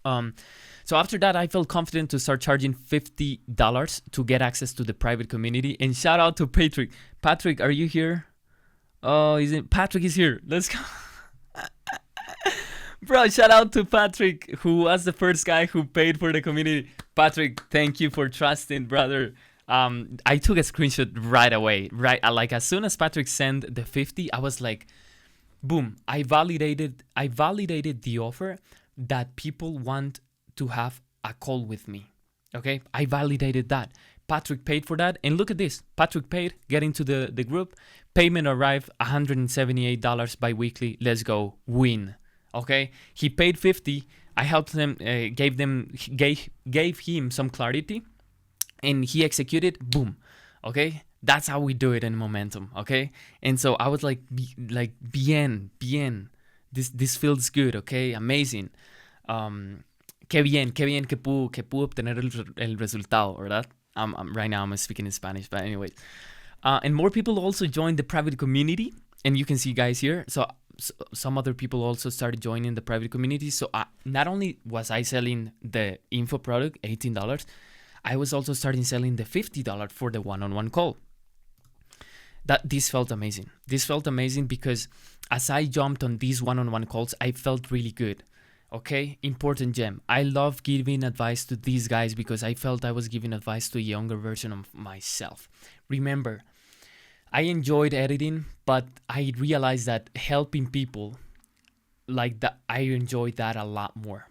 So after that, I felt confident to start charging $50 to get access to the private community. And shout out to Patrick. Patrick, are you here? Oh, Patrick is here. Let's go. Bro, shout out to Patrick, who was the first guy who paid for the community. Patrick, thank you for trusting, brother. I took a screenshot right away. Like as soon as Patrick sent the 50, I was like, boom. I validated the offer that people want to have a call with me. Okay, I validated that. Patrick paid for that, and look at this. Patrick paid, get into the group. Payment arrived $178 bi-weekly. Let's go, win. Okay, he paid 50. I helped him, gave him some clarity, and he executed. Boom. Okay, that's how we do it in Momentum. Okay, and so I was like bien. This feels good. Okay, amazing. Qué bien que pudo obtener el resultado, ¿verdad? Right now I'm speaking in Spanish, but anyways. And more people also joined the private community, and you can see guys here. So some other people also started joining the private community. So not only was I selling the info product, $18, I was also starting selling the $50 for the one-on-one call. This felt amazing. This felt amazing because as I jumped on these one-on-one calls, I felt really good. Okay, important gem. I love giving advice to these guys because I felt I was giving advice to a younger version of myself. Remember, I enjoyed editing, but I realized that helping people like that, I enjoyed that a lot more.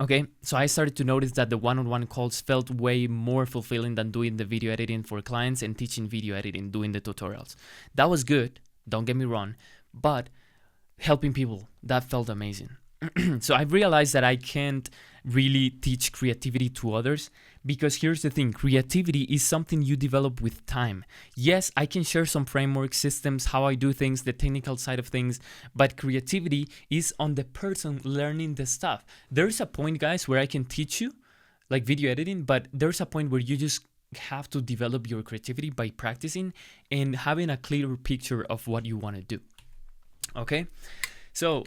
Okay, so I started to notice that the one-on-one calls felt way more fulfilling than doing the video editing for clients and teaching video editing, doing the tutorials. That was good, don't get me wrong, but helping people, that felt amazing. So I realized that I can't really teach creativity to others because here's the thing, creativity is something you develop with time. Yes, I can share some framework systems, how I do things, the technical side of things, but creativity is on the person learning the stuff. There's a point, guys, where I can teach you like video editing, but there's a point where you just have to develop your creativity by practicing and having a clearer picture of what you want to do. Okay, so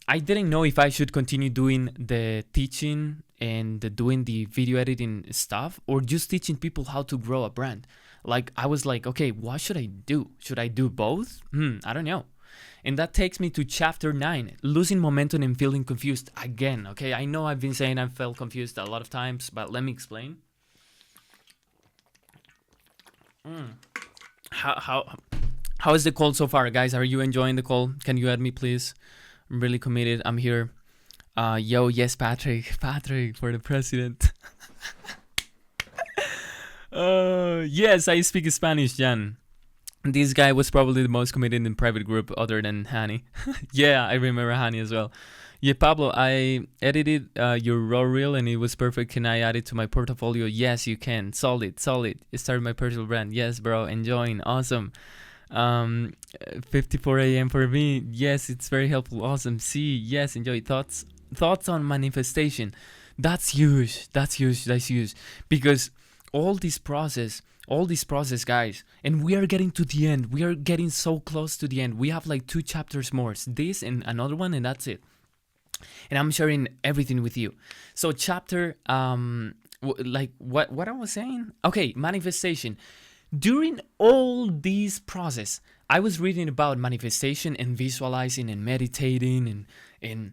I didn't know if I should continue doing the teaching and doing the video editing stuff or just teaching people how to grow a brand. Like I was like, okay, what should I do? Should I do both? I don't know. And that takes me to chapter 9, losing momentum and feeling confused again. Okay, I know I've been saying I felt confused a lot of times, but let me explain. How is the call so far, guys? Are you enjoying the call? Can you add me, please? I'm really committed. I'm here. Yo, yes, Patrick for the president. Yes, I speak Spanish, Jan. This guy was probably the most committed in private group other than Hani. Yeah, I remember Hani as well. Yeah, Pablo, I edited your raw reel and it was perfect. Can I add it to my portfolio? Yes, you can. Solid. It started my personal brand. Yes, bro, enjoying. Awesome. 54 a.m. for me. Yes, it's very helpful. Awesome. See, yes, enjoy. Thoughts on manifestation. That's huge. That's huge. Because all this process, guys, and we are getting to the end. We are getting so close to the end. We have like 2 chapters more. This and another one, and that's it. And I'm sharing everything with you. So chapter like what I was saying. Okay, manifestation. During all this process, I was reading about manifestation and visualizing and meditating and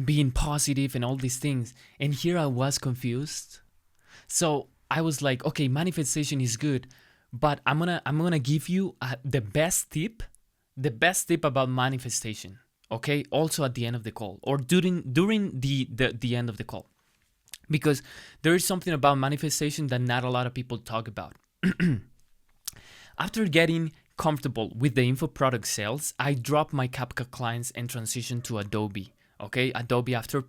being positive and all these things. And here I was confused. So I was like, okay, manifestation is good, but I'm gonna give you the best tip about manifestation. Okay, also at the end of the call or during the end of the call, because there is something about manifestation that not a lot of people talk about. After getting comfortable with the info product sales, I dropped my CapCut clients and transitioned to Adobe. Okay, Adobe After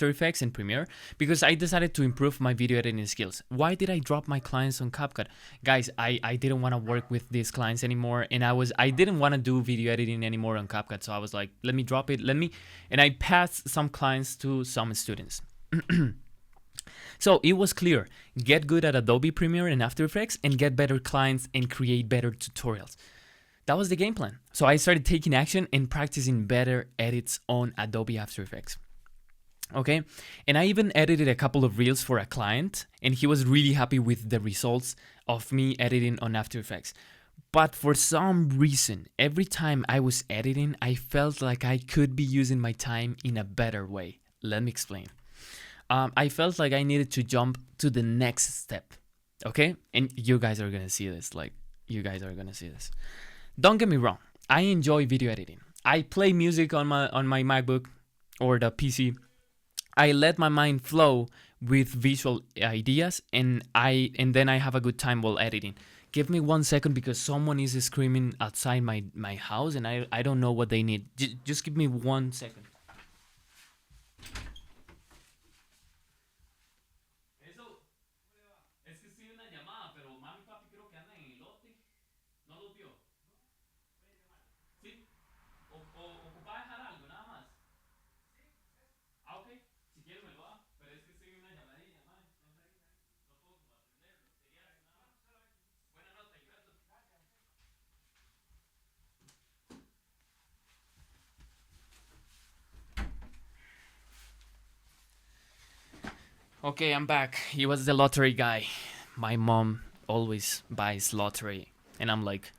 Effects and Premiere, because I decided to improve my video editing skills. Why did I drop my clients on CapCut? Guys, I didn't want to work with these clients anymore, and I didn't want to do video editing anymore on CapCut. So I was like, let me drop it. And I passed some clients to some students. So it was clear, get good at Adobe Premiere and After Effects and get better clients and create better tutorials. That was the game plan. So I started taking action and practicing better edits on Adobe After Effects. Okay, and I even edited a couple of reels for a client and he was really happy with the results of me editing on After Effects. But for some reason, every time I was editing, I felt like I could be using my time in a better way. Let me explain. I felt like I needed to jump to the next step. Okay, and you guys are gonna see this. Don't get me wrong, I enjoy video editing. I play music on my MacBook or the PC. I let my mind flow with visual ideas and then I have a good time while editing. Give me 1 second because someone is screaming outside my house and I don't know what they need. Just give me 1 second. Okay, I'm back. He was the lottery guy. My mom always buys lottery, and I'm like,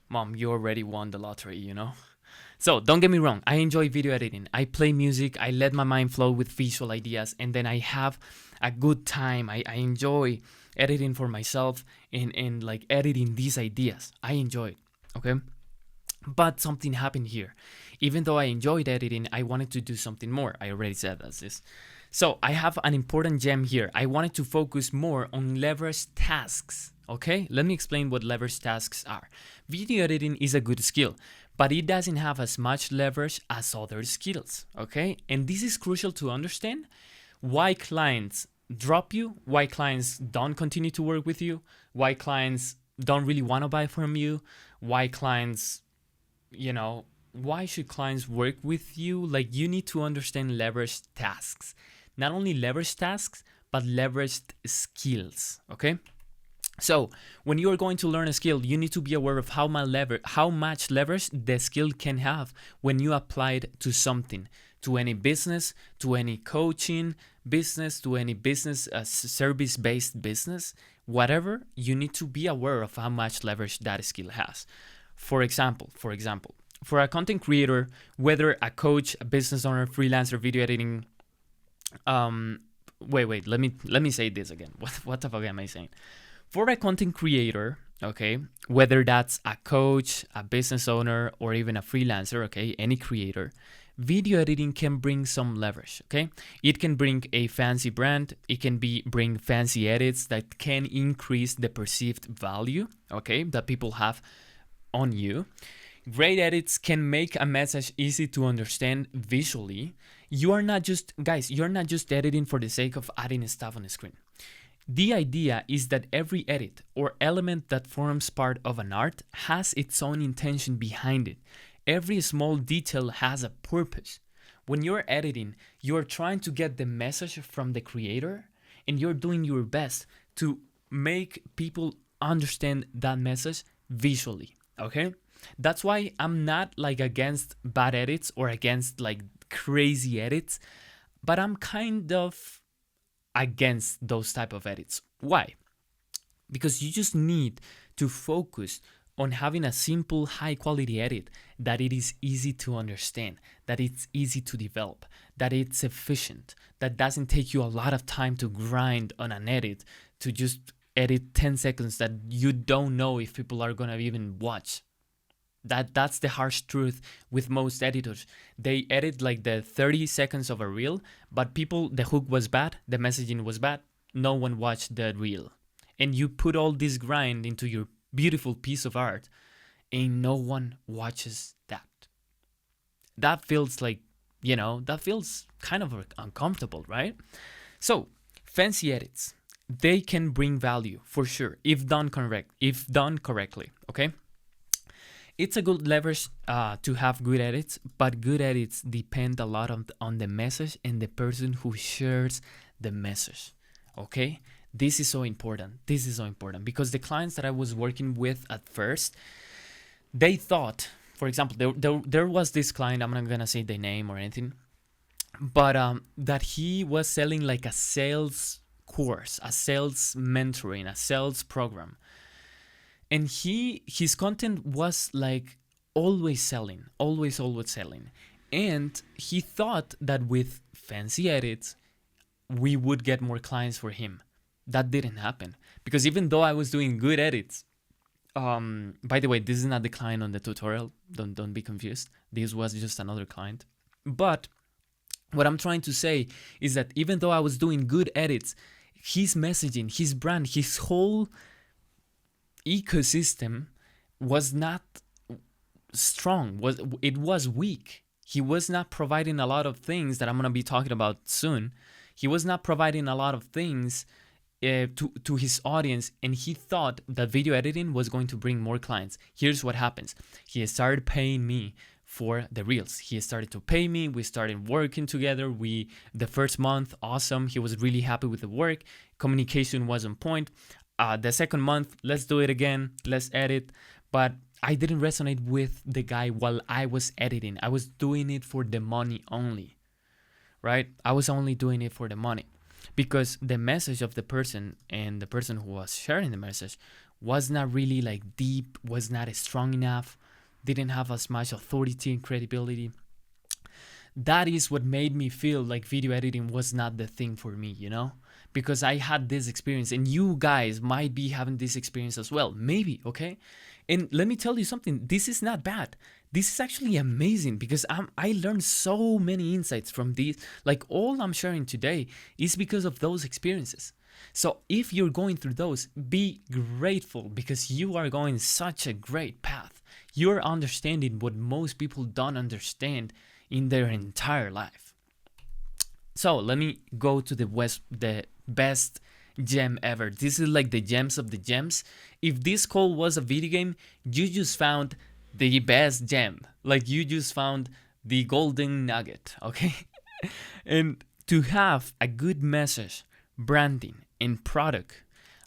Mom, you already won the lottery, you know? So don't get me wrong, I enjoy video editing. I play music, I let my mind flow with visual ideas, and then I have a good time. I enjoy editing for myself and like editing these ideas. I enjoy it. Okay? But something happened here. Even though I enjoyed editing, I wanted to do something more. I already said this. So I have an important gem here. I wanted to focus more on leverage tasks. Okay, let me explain what leverage tasks are. Video editing is a good skill, but it doesn't have as much leverage as other skills. Okay, and this is crucial to understand why clients drop you, why clients don't continue to work with you, why clients don't really want to buy from you, why clients, why should clients work with you? Like, you need to understand leveraged tasks. Not only leveraged tasks, but leveraged skills, okay? So when you are going to learn a skill, you need to be aware of how much leverage the skill can have when you apply it to something, to any business, to any coaching business, to any business, service-based business, whatever. You need to be aware of how much leverage that skill has. For example, for a content creator, whether a coach, a business owner, freelancer, video editing, let me say this again. What the fuck am I saying? For a content creator, okay, whether that's a coach, a business owner, or even a freelancer, okay, any creator, video editing can bring some leverage, okay? It can bring a fancy brand. It can bring fancy edits that can increase the perceived value, okay, that people have on you. Great edits can make a message easy to understand visually. You're not just editing for the sake of adding stuff on the screen. The idea is that every edit or element that forms part of an art has its own intention behind it. Every small detail has a purpose. When you're editing, you're trying to get the message from the creator, and you're doing your best to make people understand that message visually, okay? That's why I'm not like against bad edits or against like crazy edits, but I'm kind of against those type of edits. Why? Because you just need to focus on having a simple, high quality edit that it is easy to understand, that it's easy to develop, that it's efficient, that doesn't take you a lot of time to grind on an edit, to just edit 10 seconds that you don't know if people are gonna even watch. That's the harsh truth with most editors. They edit like the 30 seconds of a reel, but the hook was bad, the messaging was bad, no one watched the reel. And you put all this grind into your beautiful piece of art, and no one watches that. That feels like, that feels kind of uncomfortable, right? So, fancy edits, they can bring value for sure, if done correctly, okay? It's a good leverage to have good edits, but good edits depend a lot on the message and the person who shares the message, okay? This is so important. Because the clients that I was working with at first, they thought, for example, there was this client, I'm not going to say the name or anything, but that he was selling like a sales course, a sales mentoring, a sales program. And his content was like always selling. And he thought that with fancy edits, we would get more clients for him. That didn't happen. Because even though I was doing good edits, by the way, this is not the client on the tutorial. Don't be confused. This was just another client. But what I'm trying to say is that even though I was doing good edits, his messaging, his brand, his whole ecosystem was not strong. It was weak. He was not providing a lot of things that I'm going to be talking about soon. He was not providing a lot of things to his audience, and he thought that video editing was going to bring more clients. Here's what happens. He started paying me for the reels. He started to pay me. We started working together. The first month, awesome. He was really happy with the work. Communication was on point. The second month, let's do it again. Let's edit. But I didn't resonate with the guy while I was editing. I was doing it for the money only, right? I was only doing it for the money. because the message of the person and the person who was sharing the message was not really like deep, was not strong enough, didn't have as much authority and credibility. That is what made me feel like video editing was not the thing for me, you know? Because I had this experience, and you guys might be having this experience as well. Maybe, okay? And let me tell you something, this is not bad. This is actually amazing because I learned so many insights from these. Like, all I'm sharing today is because of those experiences. So if you're going through those, be grateful because you are going such a great path. You're understanding what most people don't understand in their entire life. So let me go to the best gem ever. This is like the gems of the gems. If this call was a video game, you just found the best gem. Like, you just found the golden nugget, okay? And to have a good message, branding, and product,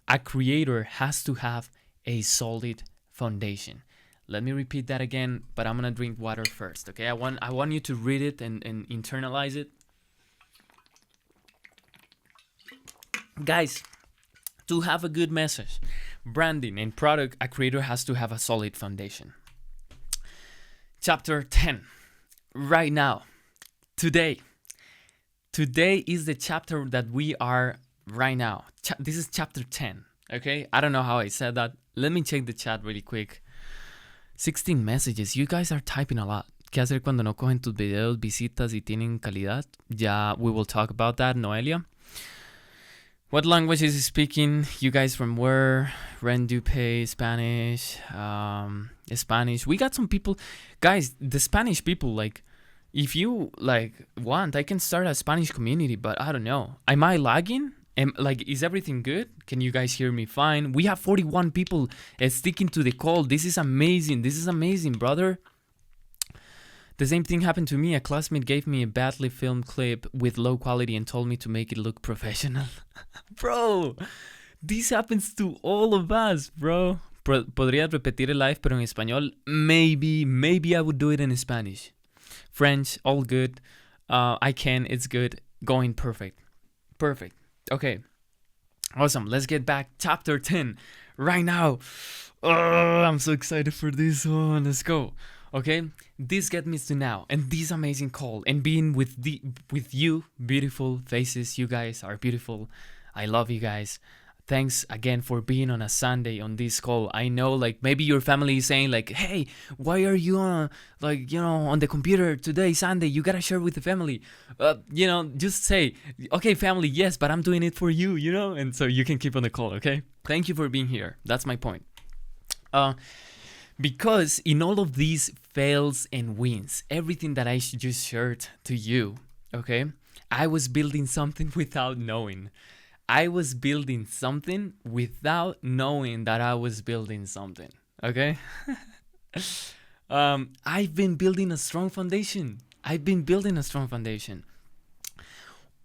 a creator has to have a solid foundation. Let me repeat that again, but I'm gonna drink water first, okay? I want you to read it and internalize it. Guys, to have a good message, branding, and product, a creator has to have a solid foundation. Chapter 10, right now, today. Today is the chapter that we are right now. This is chapter 10, okay? I don't know how I said that. Let me check the chat really quick. 16 messages. You guys are typing a lot. ¿Qué hacer cuando no cogen tus videos, visitas y tienen calidad? Ya, we will talk about that, Noelia. What language is he speaking? You guys from where? Ren Dupe, Spanish, Spanish. We got some people. Guys, the Spanish people, like, if you, like, want, I can start a Spanish community, but I don't know. Am I lagging? Is everything good? Can you guys hear me fine? We have 41 people sticking to the call. This is amazing. This is amazing, brother. The same thing happened to me. A classmate gave me a badly filmed clip with low quality and told me to make it look professional. Bro, this happens to all of us, bro. ¿Podrías repetir el live pero en español? Maybe I would do it in Spanish. French, all good. I can, it's good. Going perfect. Perfect. Okay. Awesome. Let's get back. Chapter 10. Right now. Oh, I'm so excited for this one. Let's go. Okay, this gets me to now, and this amazing call, and being with you, beautiful faces. You guys are beautiful. I love you guys. Thanks again for being on a Sunday on this call. I know, like, maybe your family is saying, like, hey, why are you on, like, you know, on the computer today, Sunday? You gotta share with the family. You know, just say, okay, family, yes, but I'm doing it for you, you know, and so you can keep on the call. Okay, thank you for being here. That's my point. Because in all of these fails and wins, everything that I just shared to you, okay, I was building something without knowing. I was building something without knowing that I was building something, okay? I've been building a strong foundation.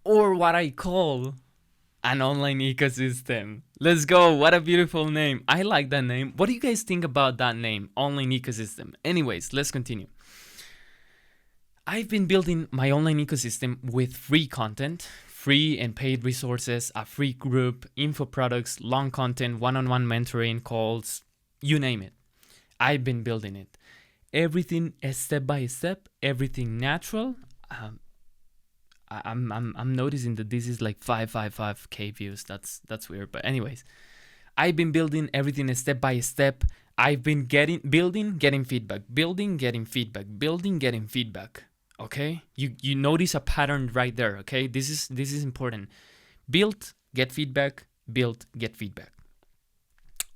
Or what I call an online ecosystem. Let's go. What a beautiful name. I like that name. What do you guys think about that name? Online ecosystem. Anyways, let's continue. I've been building my online ecosystem with free content, free and paid resources, a free group, info products, long content, one-on-one mentoring, calls, you name it. I've been building it. Everything step by step, everything natural. I'm noticing that this is like 555k views. That's weird, but anyways, I've been building everything step by step. I've been getting feedback, getting feedback. Okay, you notice a pattern right there. Okay, this is important. Build, get feedback. Build, get feedback.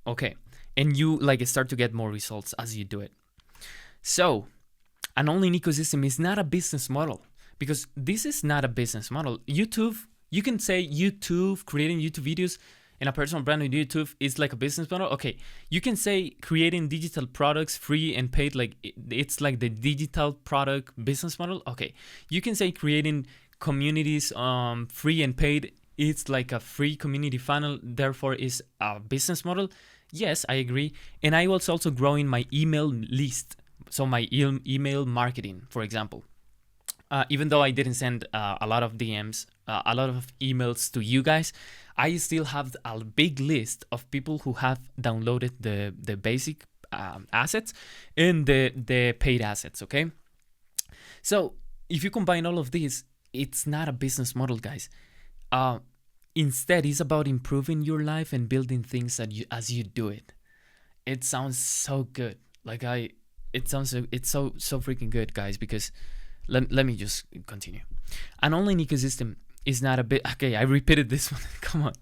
Okay, and you like start to get more results as you do it. So, an online ecosystem is not a business model. Because this is not a business model. YouTube, you can say YouTube, creating YouTube videos and a personal brand on YouTube is like a business model. Okay, you can say creating digital products, free and paid, like it's like the digital product business model. Okay, you can say creating communities, free and paid, it's like a free community funnel, therefore is a business model. Yes, I agree. And I was also growing my email list. So my email marketing, for example. Even though I didn't send a lot of DMs emails to you guys. I still have a big list of people who have downloaded the basic assets and the paid assets. Okay, so if you combine all of these, it's not a business model, guys. Instead, it's about improving your life and building things as you do it. It sounds so good. It's so freaking good, guys, because let me just continue. An online ecosystem is not a bit okay. I repeated this one. Come on.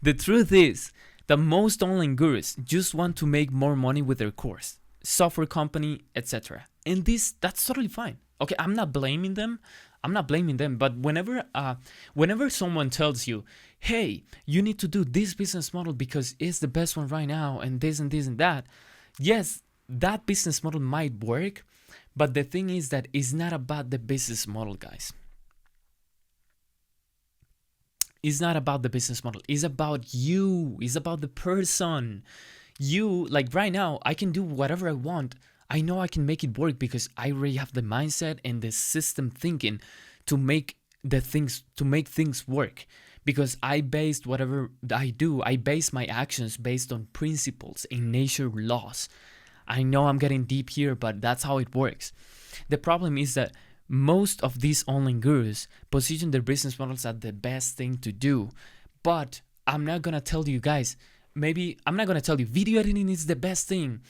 The truth is that most online gurus just want to make more money with their course, software company, etc. And that's totally fine. Okay, I'm not blaming them. But whenever someone tells you, hey, you need to do this business model because it's the best one right now, and this and this and that, yes, that business model might work, but the thing is that it's not about the business model, guys. It's not about the business model. It's about you. It's about the person. You, like right now, I can do whatever I want. I know I can make it work because I already have the mindset and the system thinking to make things work. Because I based whatever I do, I base my actions based on principles and nature laws. I know I'm getting deep here, but that's how it works. The problem is that most of these online gurus position their business models as the best thing to do. But I'm not gonna tell you guys, I'm not gonna tell you video editing is the best thing.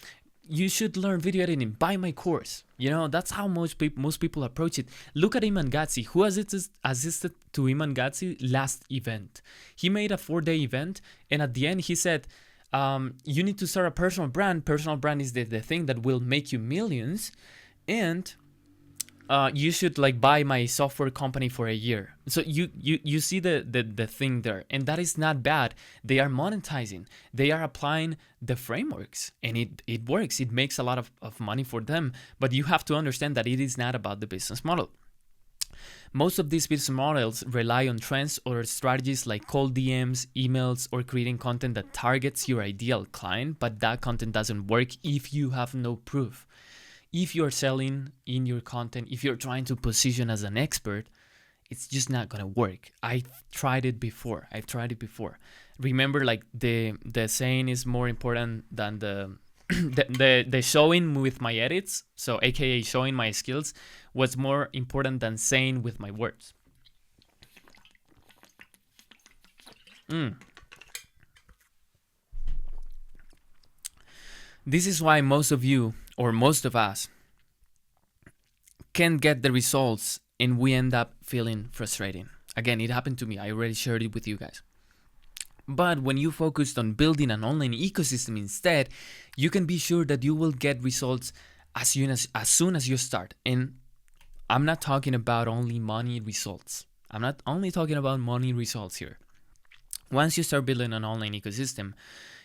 You should learn video editing. Buy my course. You know, that's how most people approach it. Look at Iman Gatsi. Who assisted to Iman Gatsi last event? He made a 4-day event, and at the end he said, you need to start a personal brand. Personal brand is the thing that will make you millions, and you should like buy my software company for a year. So you see the thing there, and that is not bad. They are monetizing. They are applying the frameworks, and it works. It makes a lot of money for them, but you have to understand that it is not about the business model. Most of these business models rely on trends or strategies like cold DMs, emails, or creating content that targets your ideal client, but that content doesn't work if you have no proof. If you're selling in your content, if you're trying to position as an expert, it's just not gonna work. I've tried it before. Remember, like the saying is more important than the showing with my edits. So, AKA showing my skills was more important than saying with my words. This is why most of you, or most of us, can't get the results and we end up feeling frustrating. Again, it happened to me. I already shared it with you guys. But when you focused on building an online ecosystem instead, you can be sure that you will get results as soon as you start. And I'm not talking about only money results. I'm not only talking about money results here. Once you start building an online ecosystem,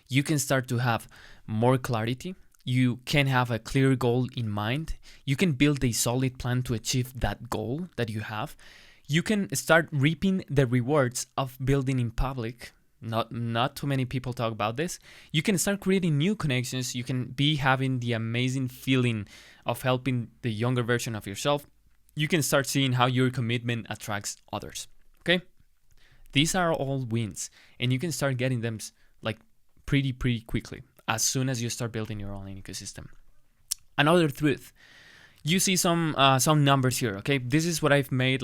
you can start to have more clarity. You can have a clear goal in mind. You can build a solid plan to achieve that goal that you have. You can start reaping the rewards of building in public. Not too many people talk about this. You can start creating new connections. You can be having the amazing feeling of helping the younger version of yourself. You can start seeing how your commitment attracts others. Okay? These are all wins, and you can start getting them like pretty quickly as soon as you start building your online ecosystem. Another truth, you see some numbers here. Okay, this is what I've made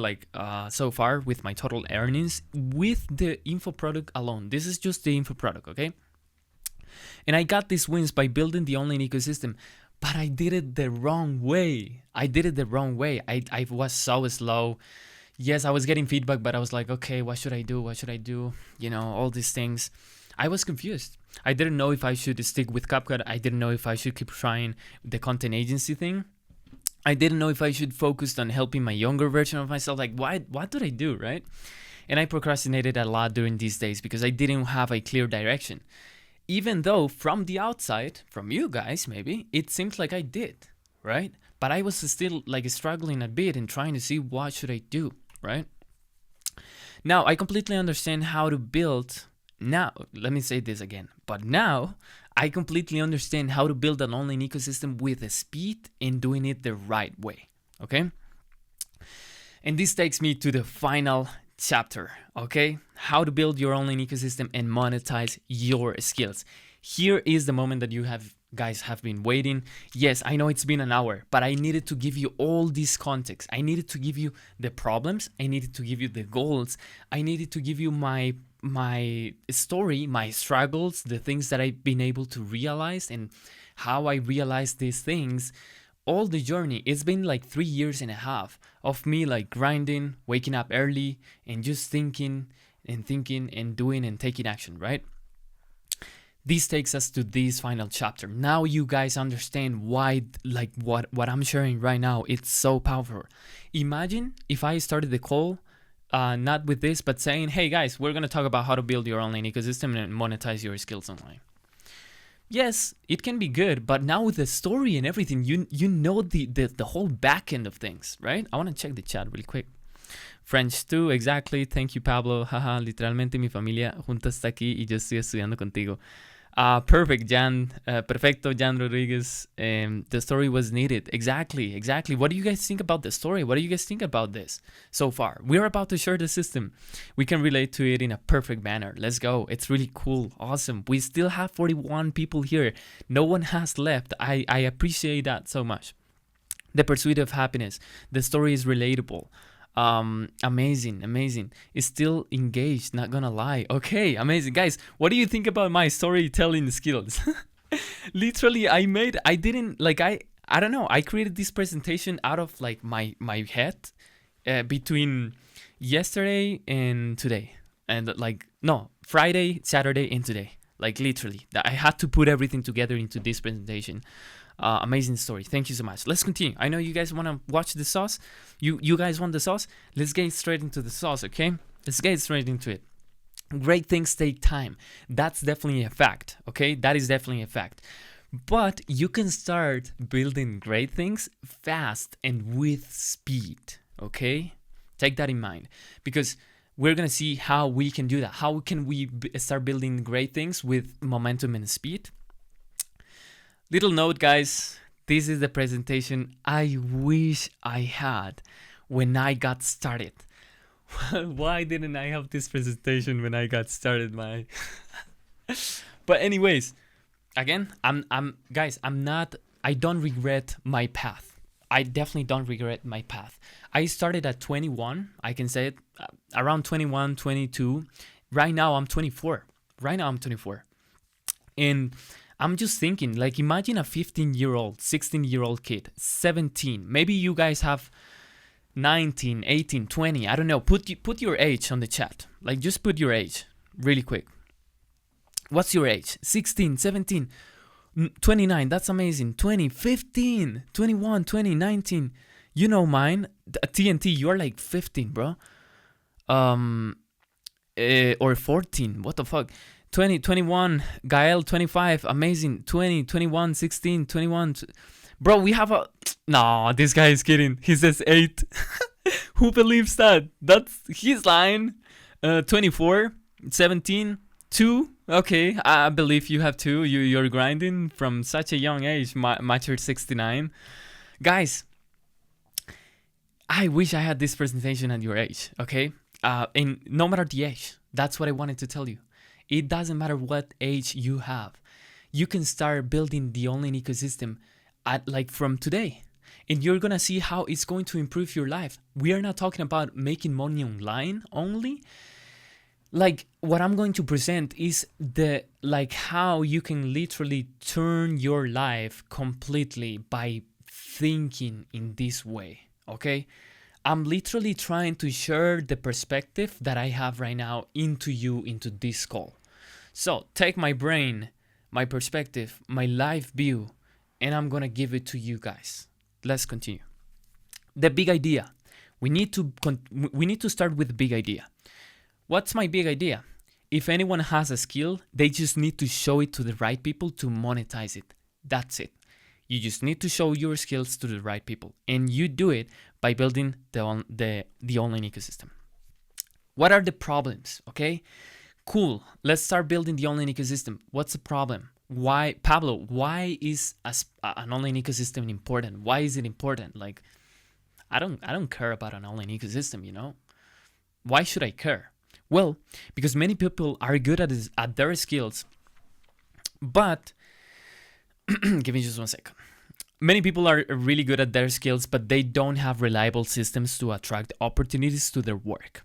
so far with my total earnings with the info product alone. This is just the info product. Okay, and I got these wins by building the online ecosystem, but I did it the wrong way. I was so slow. Yes, I was getting feedback, but I was like, okay, what should I do? You know, all these things. I was confused. I didn't know if I should stick with CapCut. I didn't know if I should keep trying the content agency thing. I didn't know if I should focus on helping my younger version of myself. Like, what did I do, right? And I procrastinated a lot during these days because I didn't have a clear direction. Even though from the outside, from you guys maybe, it seems like I did, right? But I was still like struggling a bit and trying to see what should I do, right? Now, I completely understand how to build. Now, let me say this again. But now, I completely understand how to build an online ecosystem with the speed and doing it the right way, okay? And this takes me to the final chapter, okay? How to build your online ecosystem and monetize your skills. Here is the moment that you guys have been waiting. Yes, I know it's been an hour, but I needed to give you all this context. I needed to give you the problems. I needed to give you the goals. I needed to give you my story, my struggles, the things that I've been able to realize and how I realized these things. All the journey, it's been like 3.5 years of me like grinding, waking up early and just thinking and doing and taking action, right? This takes us to this final chapter. Now you guys understand why, like what I'm sharing right now, it's so powerful. Imagine if I started the call not with this, but saying, hey guys, we're going to talk about how to build your online ecosystem and monetize your skills online. Yes, it can be good, but now with the story and everything, you know the whole back end of things, right? I want to check the chat really quick. French too, exactly. Thank you, Pablo. Haha, literalmente mi familia junta está aquí y yo estoy estudiando contigo. Perfect, Jan. Perfecto, Jan Rodriguez. The story was needed. Exactly. What do you guys think about the story? What do you guys think about this so far? We're about to share the system. We can relate to it in a perfect manner. Let's go. It's really cool. Awesome. We still have 41 people here. No one has left. I appreciate that so much. The pursuit of happiness. The story is relatable. Amazing. It's still engaged, not gonna lie. Okay, amazing. Guys, what do you think about my storytelling skills? Literally, I don't know, I created this presentation out of like my head between yesterday and today. And Friday, Saturday, and today. Like literally, I had to put everything together into this presentation. Amazing story. Thank you so much. Let's continue. I know you guys want to watch the sauce. You guys want the sauce? Let's get straight into the sauce, okay? Let's get straight into it. Great things take time. That's definitely a fact, okay? That is definitely a fact. But you can start building great things fast and with speed, okay? Take that in mind because we're going to see how we can do that. How can we start building great things with momentum and speed? Little note, guys, this is the presentation I wish I had when I got started. Why didn't I have this presentation when I got started, man? But anyways, again, I don't regret my path. I definitely don't regret my path. I started at 21, I can say it, around 21, 22. Right now I'm 24. And I'm just thinking, like, imagine a 15-year-old, 16-year-old kid, 17. Maybe you guys have 19, 18, 20. I don't know. Put your age on the chat. Like, just put your age really quick. What's your age? 16, 17, 29. That's amazing. 20, 15, 21, 20, 19. You know mine. TNT, you're like 15, bro. Or 14. What the fuck? 20, 21, Gael, 25, amazing, 20, 21, 16, 21. Bro, we have a... No, this guy is kidding. He says 8. Who believes that? That's his line. 24, 17, 2. Okay, I believe you have 2. You're grinding from such a young age, mature 69. Guys, I wish I had this presentation at your age, okay? And no matter the age, that's what I wanted to tell you. It doesn't matter what age you have. You can start building the online ecosystem from today. And you're going to see how it's going to improve your life. We are not talking about making money online only. Like, what I'm going to present is how you can literally turn your life completely by thinking in this way, okay? I'm literally trying to share the perspective that I have right now into this call. So take my brain, my perspective, my life view, and I'm going to give it to you guys. Let's continue. The big idea. We need to start with the big idea. What's my big idea? If anyone has a skill, they just need to show it to the right people to monetize it. That's it. You just need to show your skills to the right people, and you do it by building the online ecosystem. What are the problems? Okay, cool. Let's start building the online ecosystem. What's the problem? Why, Pablo? Why is an online ecosystem important? Why is it important? Like, I don't care about an online ecosystem. You know, Why should I care? Well, because many people are good at their skills, but give me just one second. Many people are really good at their skills, but they don't have reliable systems to attract opportunities to their work.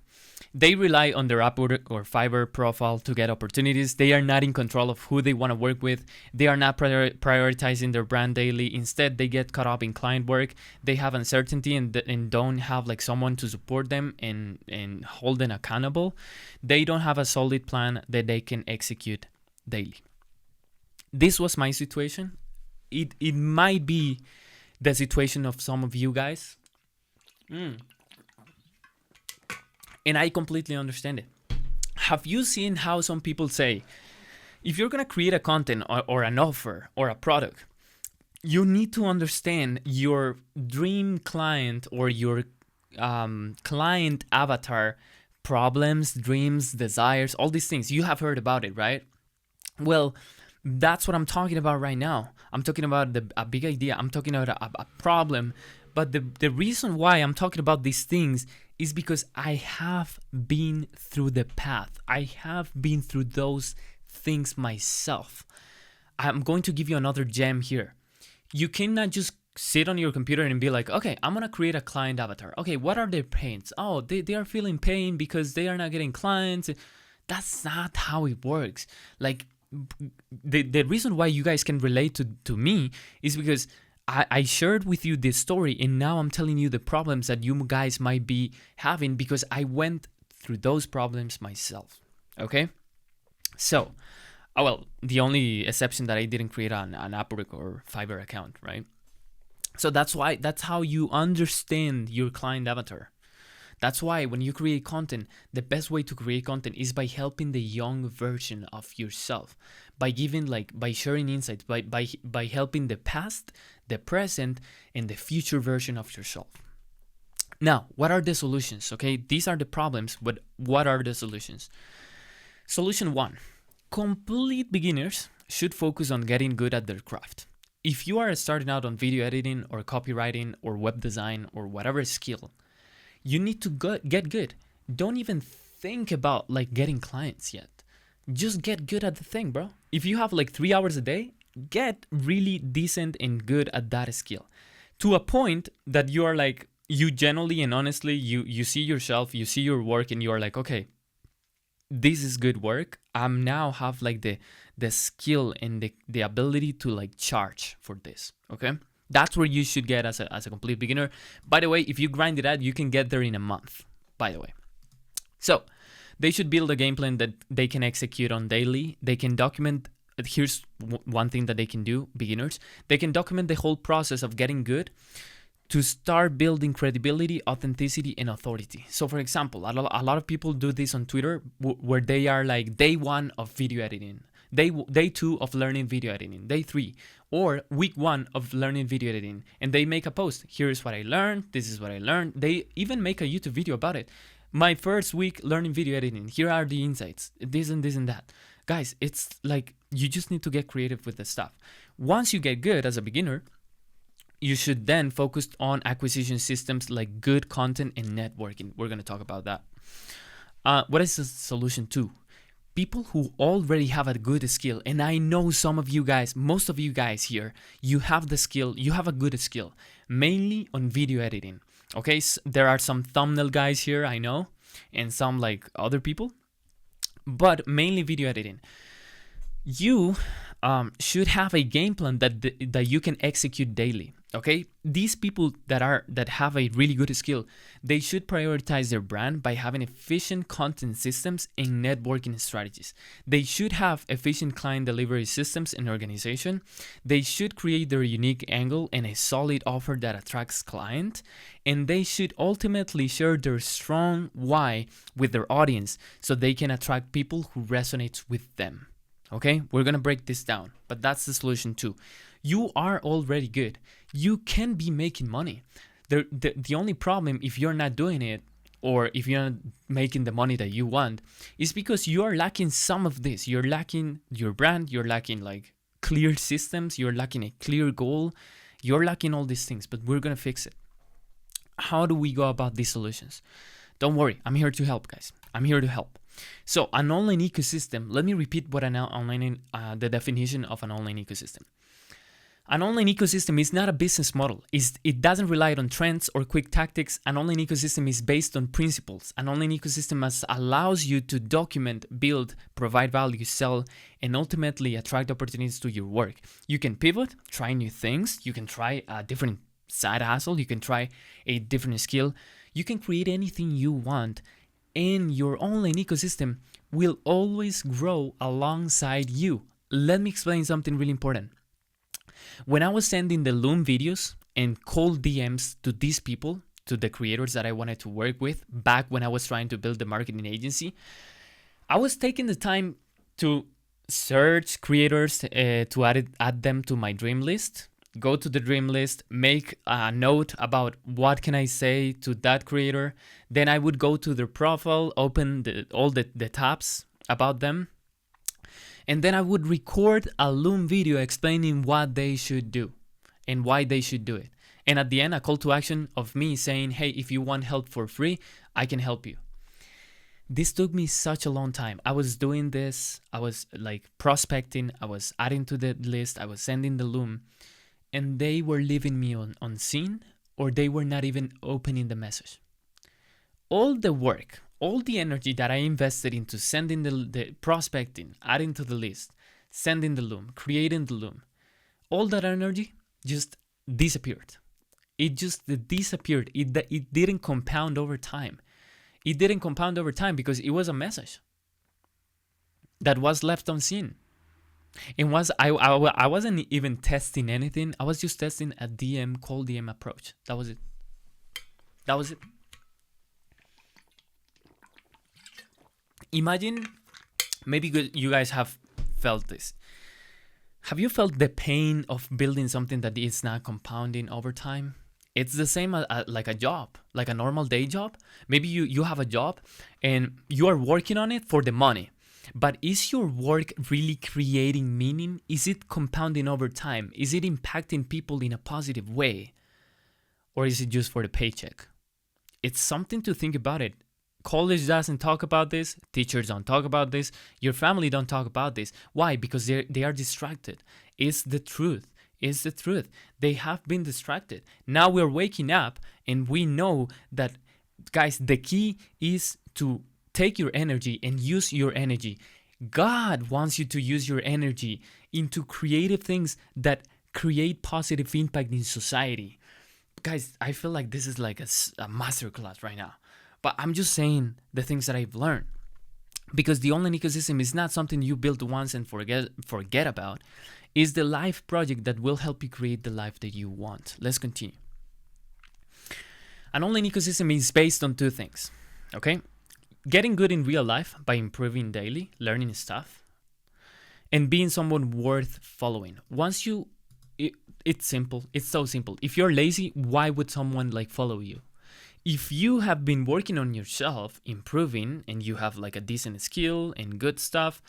They rely on their Upwork or Fiverr profile to get opportunities. They are not in control of who they want to work with. They are not prioritizing their brand daily. Instead, they get caught up in client work. They have uncertainty and don't have like someone to support them and hold them accountable. They don't have a solid plan that they can execute daily. This was my situation. It might be the situation of some of you guys. And I completely understand it. Have you seen how some people say, if you're going to create a content or an offer or a product, you need to understand your dream client or your client avatar problems, dreams, desires, all these things. You have heard about it, right? Well, that's what I'm talking about right now. I'm talking about a big idea. I'm talking about a problem. But the reason why I'm talking about these things is because I have been through the path. I have been through those things myself. I'm going to give you another gem here. You cannot just sit on your computer and be like, okay, I'm going to create a client avatar. Okay, what are their pains? Oh, they are feeling pain because they are not getting clients. That's not how it works. Like, the reason why you guys can relate to me is because I shared with you this story, and now I'm telling you the problems that you guys might be having because I went through those problems myself. Okay? So, well, the only exception that I didn't create an Upwork or Fiverr account, right? So that's how you understand your client avatar. That's why when you create content, the best way to create content is by helping the young version of yourself, by giving by sharing insights, by helping the past, the present, and the future version of yourself. Now, what are the solutions? Okay, these are the problems, but what are the solutions? Solution 1, complete beginners should focus on getting good at their craft. If you are starting out on video editing or copywriting or web design or whatever skill, you need to get good. Don't even think about getting clients yet. Just get good at the thing, bro. If you have 3 hours a day, get really decent and good at that skill to a point that you are you genuinely and honestly, you see yourself, you see your work, and you are like, okay, this is good work. I'm now have the skill and the ability to charge for this. Okay. That's where you should get as a complete beginner. By the way, if you grind it out, you can get there in a month, by the way. So they should build a game plan that they can execute on daily. They can document. Here's one thing that they can do, beginners. They can document the whole process of getting good to start building credibility, authenticity, and authority. So for example, a lot of people do this on Twitter where they are day 1 of video editing. Day 2 of learning video editing, day 3, or week 1 of learning video editing, and they make a post. Here's what I learned. This is what I learned. They even make a YouTube video about it. My first week learning video editing. Here are the insights. This and this and that. Guys, it's you just need to get creative with the stuff. Once you get good as a beginner, you should then focus on acquisition systems like good content and networking. We're going to talk about that. What is the solution 2? People who already have a good skill, and I know some of you guys, most of you guys here, you have the skill, you have a good skill, mainly on video editing. Okay, so there are some thumbnail guys here, I know, and some other people, but mainly video editing. You should have a game plan that you can execute daily. Okay, these people that have a really good skill, they should prioritize their brand by having efficient content systems and networking strategies. They should have efficient client delivery systems and organization. They should create their unique angle and a solid offer that attracts clients. And they should ultimately share their strong why with their audience so they can attract people who resonate with them. Okay, we're gonna break this down, but that's the solution 2. You are already good. You can be making money. The only problem if you're not doing it, or if you're not making the money that you want, is because you are lacking some of this. You're lacking your brand. You're lacking clear systems. You're lacking a clear goal. You're lacking all these things, but we're gonna fix it. How do we go about these solutions? Don't worry, I'm here to help, guys. I'm here to help. So an online ecosystem, let me repeat what the definition of an online ecosystem. An online ecosystem is not a business model. It doesn't rely on trends or quick tactics. An online ecosystem is based on principles. An online ecosystem allows you to document, build, provide value, sell, and ultimately attract opportunities to your work. You can pivot, try new things. You can try a different side hustle. You can try a different skill. You can create anything you want, and your online ecosystem will always grow alongside you. Let me explain something really important. When I was sending the Loom videos and cold DMs to these people, to the creators that I wanted to work with, back when I was trying to build the marketing agency, I was taking the time to search creators to add them to my dream list, go to the dream list, make a note about what can I say to that creator. Then I would go to their profile, open all the tabs about them, and then I would record a Loom video explaining what they should do and why they should do it. And at the end, a call to action of me saying, hey, if you want help for free, I can help you. This took me such a long time. I was doing this. I was like prospecting. I was adding to the list. I was sending the Loom. And they were leaving me on scene, or they were not even opening the message. All the work, all the energy that I invested into sending the prospecting, adding to the list, sending the Loom, creating the Loom, all that energy just disappeared. It just disappeared. It didn't compound over time. It didn't compound over time because it was a message that was left unseen. It was I wasn't even testing anything. I was just testing a cold DM approach. That was it. That was it. Imagine, maybe you guys have felt this. Have you felt the pain of building something that is not compounding over time? It's the same like a job, like a normal day job. Maybe you have a job and you are working on it for the money. But is your work really creating meaning? Is it compounding over time? Is it impacting people in a positive way? Or is it just for the paycheck? It's something to think about it. College doesn't talk about this. Teachers don't talk about this. Your family don't talk about this. Why? Because they are distracted. It's the truth. It's the truth. They have been distracted. Now we're waking up and we know that, guys, the key is to take your energy and use your energy. God wants you to use your energy into creative things that create positive impact in society. Guys, I feel like this is like a masterclass right now. But I'm just saying the things that I've learned. Because the online ecosystem is not something you build once and forget about. It's the life project that will help you create the life that you want. Let's continue. An online ecosystem is based on two things. Okay? Getting good in real life by improving daily, learning stuff, and being someone worth following. It's simple. It's so simple. If you're lazy, why would someone follow you? If you have been working on yourself, improving, and you have a decent skill and good stuff,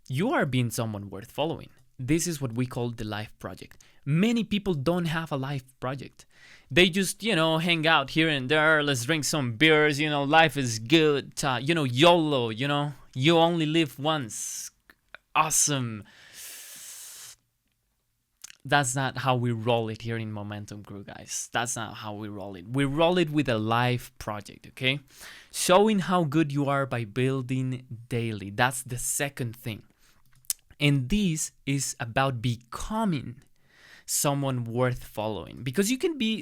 you are being someone worth following. This is what we call the life project. Many people don't have a life project. They just, hang out here and there. Let's drink some beers. Life is good. YOLO, you only live once. Awesome. That's not how we roll it here in Momentum Crew, guys. That's not how we roll it. We roll it with a life project, okay? Showing how good you are by building daily. That's the second thing. And this is about becoming someone worth following. Because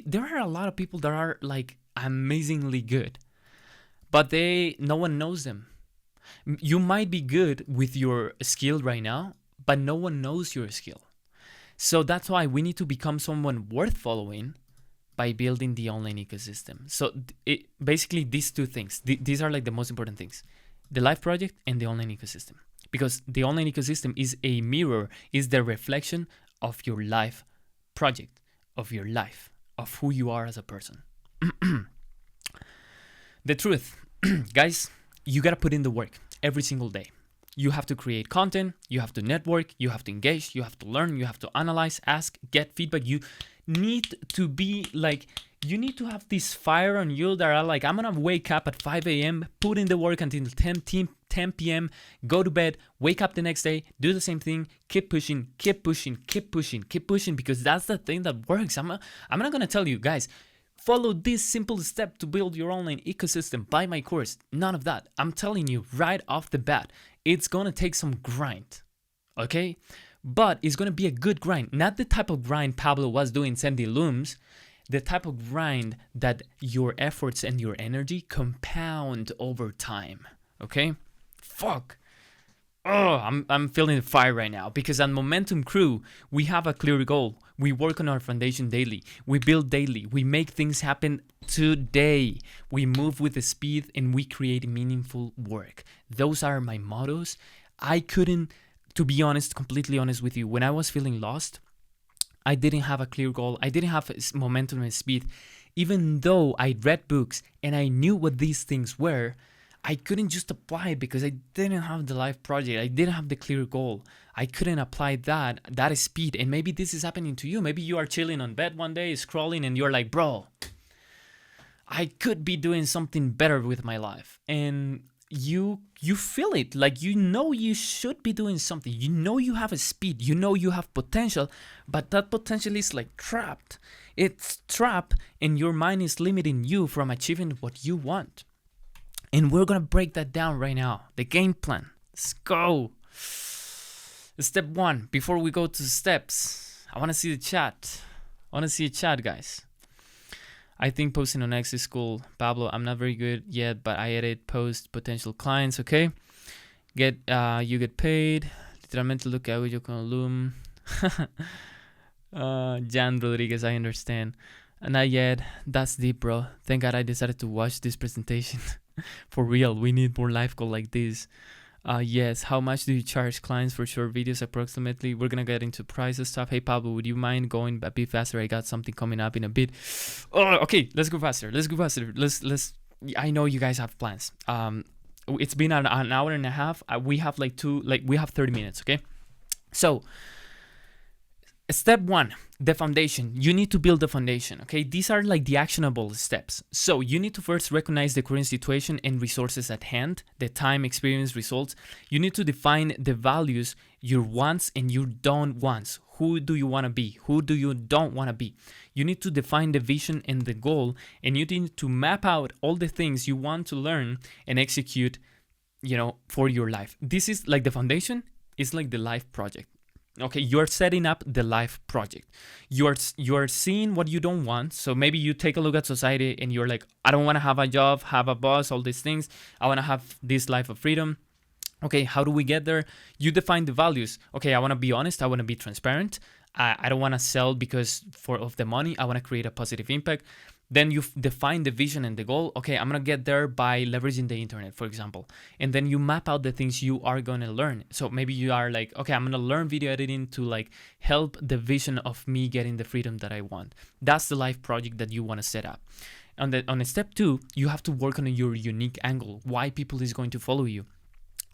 there are a lot of people that are amazingly good, but no one knows them. You might be good with your skill right now, but no one knows your skill. So that's why we need to become someone worth following by building the online ecosystem. So basically these two things, these are the most important things. The life project and the online ecosystem. Because the online ecosystem is a mirror, is the reflection of your life project, of your life, of who you are as a person. The truth, guys, you gotta put in the work every single day. You have to create content, you have to network, you have to engage, you have to learn, you have to analyze, ask, get feedback. You need to be You need to have this fire on you that are like, I'm gonna wake up at 5 a.m., put in the work until 10 p.m., go to bed, wake up the next day, do the same thing, keep pushing, because that's the thing that works. I'm not gonna tell you guys, follow this simple step to build your online ecosystem, buy my course. None of that. I'm telling you right off the bat, it's gonna take some grind, okay? But it's gonna be a good grind, not the type of grind Pablo was doing sending looms, the type of grind that your efforts and your energy compound over time, okay? Fuck. Oh, I'm feeling the fire right now, because at Momentum Crew, we have a clear goal. We work on our foundation daily. We build daily. We make things happen today. We move with the speed and we create meaningful work. Those are my mottos. I couldn't, to be honest, completely honest with you, when I was feeling lost, I didn't have a clear goal. I didn't have momentum and speed. Even though I read books and I knew what these things were, I couldn't just apply it because I didn't have the life project. I didn't have the clear goal. I couldn't apply that speed. And maybe this is happening to you. Maybe you are chilling on bed one day, scrolling, and you're like, bro, I could be doing something better with my life. And you feel it, like, you know, you should be doing something. You know you have a speed. You know you have potential, but that potential is like trapped. It's trapped, and your mind is limiting you from achieving what you want. And we're going to break that down right now. The game plan. Let's go. Step 1. Before we go to steps, I want to see the chat. I want to see a chat, guys. I think posting on X is cool. Pablo, I'm not very good yet, but I edit post potential clients, okay? You get paid. Literalmente lo que hago yo con Loom. Jan Rodriguez, I understand. Not yet. That's deep, bro. Thank God I decided to watch this presentation. For real, we need more live call like this. Yes, how much do you charge clients for short videos approximately? We're gonna get into prices stuff. Hey Pablo, would you mind going a bit faster? I got something coming up in a bit. Oh, okay, let's go faster. Let's I know you guys have plans. It's been an hour and a half. We have we have 30 minutes, okay? So step 1, the foundation. You need to build the foundation, okay? These are like the actionable steps. So you need to first recognize the current situation and resources at hand, the time, experience, results. You need to define the values, your wants and your don't wants. Who do you want to be? Who do you don't want to be? You need to define the vision and the goal, and you need to map out all the things you want to learn and execute, for your life. This is like the foundation. It's like the life project. Okay, you're setting up the life project. You're seeing what you don't want. So maybe you take a look at society and you're like, I don't want to have a job, have a boss, all these things. I want to have this life of freedom. Okay, how do we get there? You define the values. Okay, I want to be honest. I want to be transparent. I don't want to sell because of the money. I want to create a positive impact. Then you define the vision and the goal. Okay, I'm going to get there by leveraging the internet, for example. And then you map out the things you are going to learn. So maybe you are like, okay, I'm going to learn video editing to like help the vision of me getting the freedom that I want. That's the life project that you want to set up. On step 2, you have to work on your unique angle. Why people is going to follow you.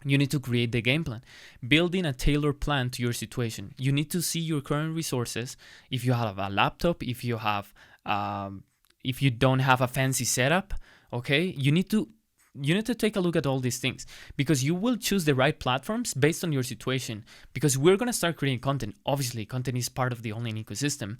You need to create the game plan, building a tailored plan to your situation. You need to see your current resources. If you have a laptop, if you don't have a fancy setup, okay, you need to take a look at all these things, because you will choose the right platforms based on your situation, because we're going to start creating content. Obviously, content is part of the online ecosystem.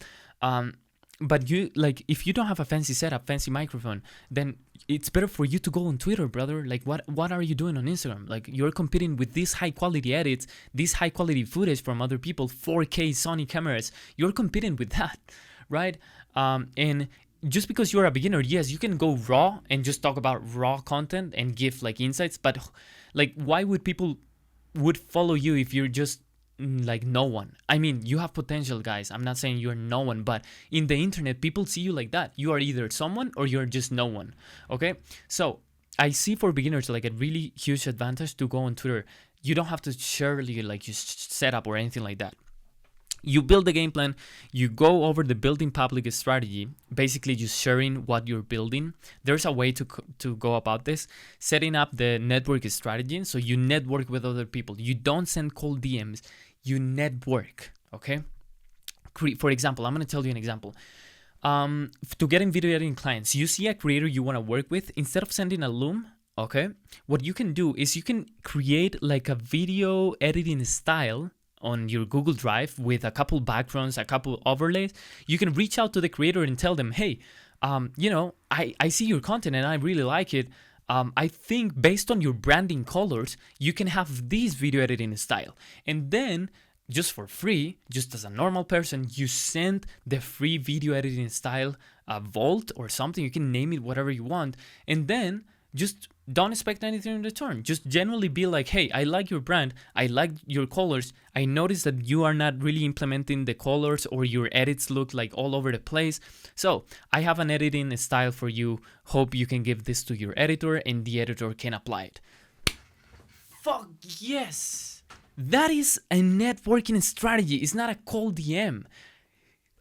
But if you don't have a fancy setup, fancy microphone, then it's better for you to go on Twitter, brother. Like, what are you doing on Instagram? Like, you're competing with these high quality edits, this high quality footage from other people, 4K Sony cameras. You're competing with that, right? And just because you're a beginner, yes, you can go raw and just talk about raw content and give like insights. But like, why would people follow you if you're just like no one? I mean, you have potential, guys. I'm not saying you're no one, but in the internet, people see you like that. You are either someone or you're just no one. Okay, so I see for beginners like a really huge advantage to go on Twitter. You don't have to share your setup or anything like that. You build the game plan, you go over the building public strategy, basically just sharing what you're building. There's a way to go about this, setting up the network strategy. So you network with other people. You don't send cold DMs, you network, okay? For example, I'm going to tell you an example. To getting video editing clients, you see a creator you want to work with, instead of sending a loom, okay, what you can do is you can create like a video editing style on your Google Drive with a couple backgrounds, a couple overlays. You can reach out to the creator and tell them, hey, I see your content and I really like it. I think based on your branding colors, you can have this video editing style. And then just for free, just as a normal person, you send the free video editing style vault or something. You can name it whatever you want. And then just don't expect anything in return. Just generally be like, hey, I like your brand. I like your colors. I noticed that you are not really implementing the colors, or your edits look like all over the place. So I have an editing style for you. Hope you can give this to your editor and the editor can apply it. Fuck yes. That is a networking strategy. It's not a cold DM.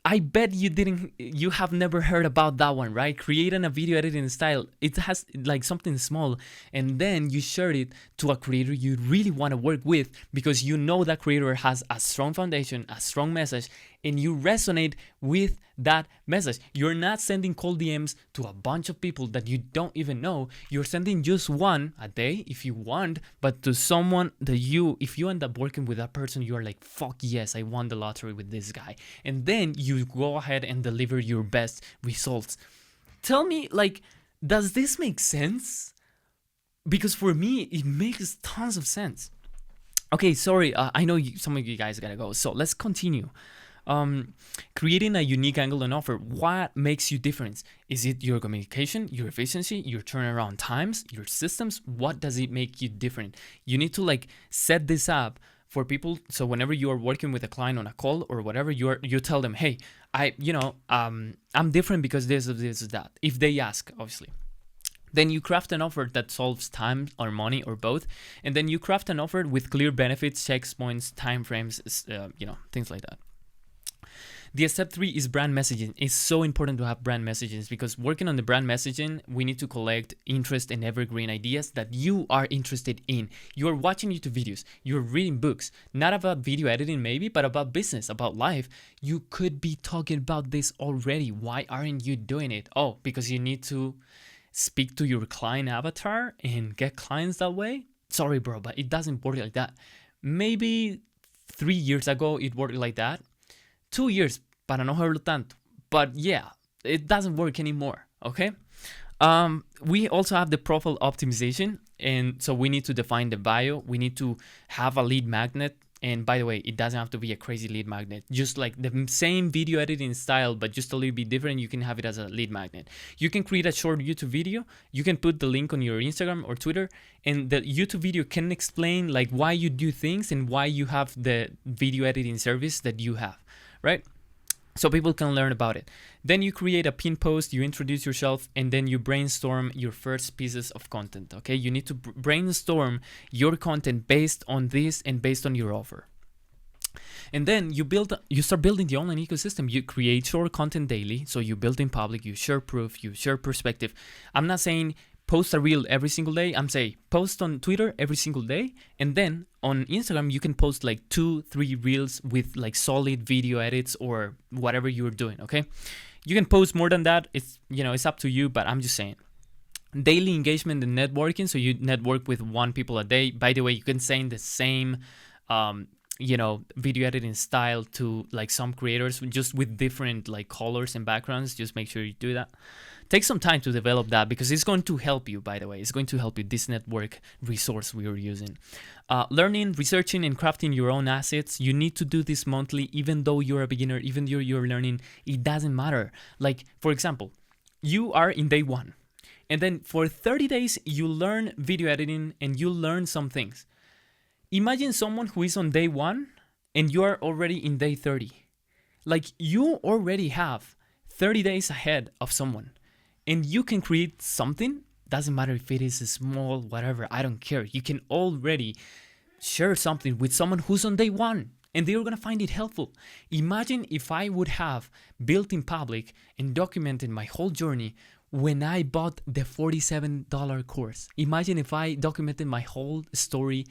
I bet you have never heard about that one, right? Creating a video editing style. It has like something small, and then you share it to a creator you really want to work with, because you know that creator has a strong foundation, a strong message, and you resonate with that message. You're not sending cold DMs to a bunch of people that you don't even know. You're sending just one a day if you want, but to someone that if you end up working with that person, you are like, fuck yes, I won the lottery with this guy. And then you go ahead and deliver your best results. Tell me, like, does this make sense? Because for me, it makes tons of sense. Okay, sorry, I know some of you guys gotta go, so let's continue. Creating a unique angle and offer. What makes you different? Is it your communication, your efficiency, your turnaround times, your systems? What does it make you different? You need to like set this up for people, so whenever you are working with a client on a call or whatever, you tell them, hey, I'm different because this is that. If they ask, obviously. Then you craft an offer that solves time or money or both, and then you craft an offer with clear benefits, checks points, time frames, things like that. The step 3 is brand messaging. It's so important to have brand messages, because working on the brand messaging, we need to collect interest and evergreen ideas that you are interested in. You're watching YouTube videos, you're reading books, not about video editing maybe, but about business, about life. You could be talking about this already. Why aren't you doing it? Oh, because you need to speak to your client avatar and get clients that way? Sorry, bro, but it doesn't work like that. Maybe 3 years ago it worked like that. 2 years, para no joderlo tanto. But yeah, it doesn't work anymore, okay? We also have the profile optimization, and so we need to define the bio. We need to have a lead magnet. And by the way, it doesn't have to be a crazy lead magnet. Just like the same video editing style, but just a little bit different, you can have it as a lead magnet. You can create a short YouTube video. You can put the link on your Instagram or Twitter, and the YouTube video can explain like why you do things and why you have the video editing service that you have, right? So people can learn about it. Then you create a pin post, you introduce yourself, and then you brainstorm your first pieces of content, okay? You need to brainstorm your content based on this and based on your offer. And then you start building the online ecosystem. You create short content daily. So you build in public, you share proof, you share perspective. I'm not saying post a reel every single day. I'm saying post on Twitter every single day. And then on Instagram, you can post like 2-3 reels with like solid video edits or whatever you're doing, okay? You can post more than that. It's up to you, but I'm just saying. Daily engagement and networking. So you network with 1 people a day. By the way, you can send the same, video editing style to like some creators just with different like colors and backgrounds. Just make sure you do that. Take some time to develop that, because it's going to help you, by the way. It's going to help you, this network resource we are using. Learning, researching, and crafting your own assets. You need to do this monthly, even though you're a beginner, even though you're learning. It doesn't matter. Like, for example, you are in day 1. And then for 30 days, you learn video editing and you learn some things. Imagine someone who is on day 1 and you are already in day 30. Like, you already have 30 days ahead of someone. And you can create something. Doesn't matter if it is small, whatever, I don't care. You can already share something with someone who's on day 1 and they're gonna find it helpful. Imagine if I would have built in public and documented my whole journey when I bought the $47 course. Imagine if I documented my whole story,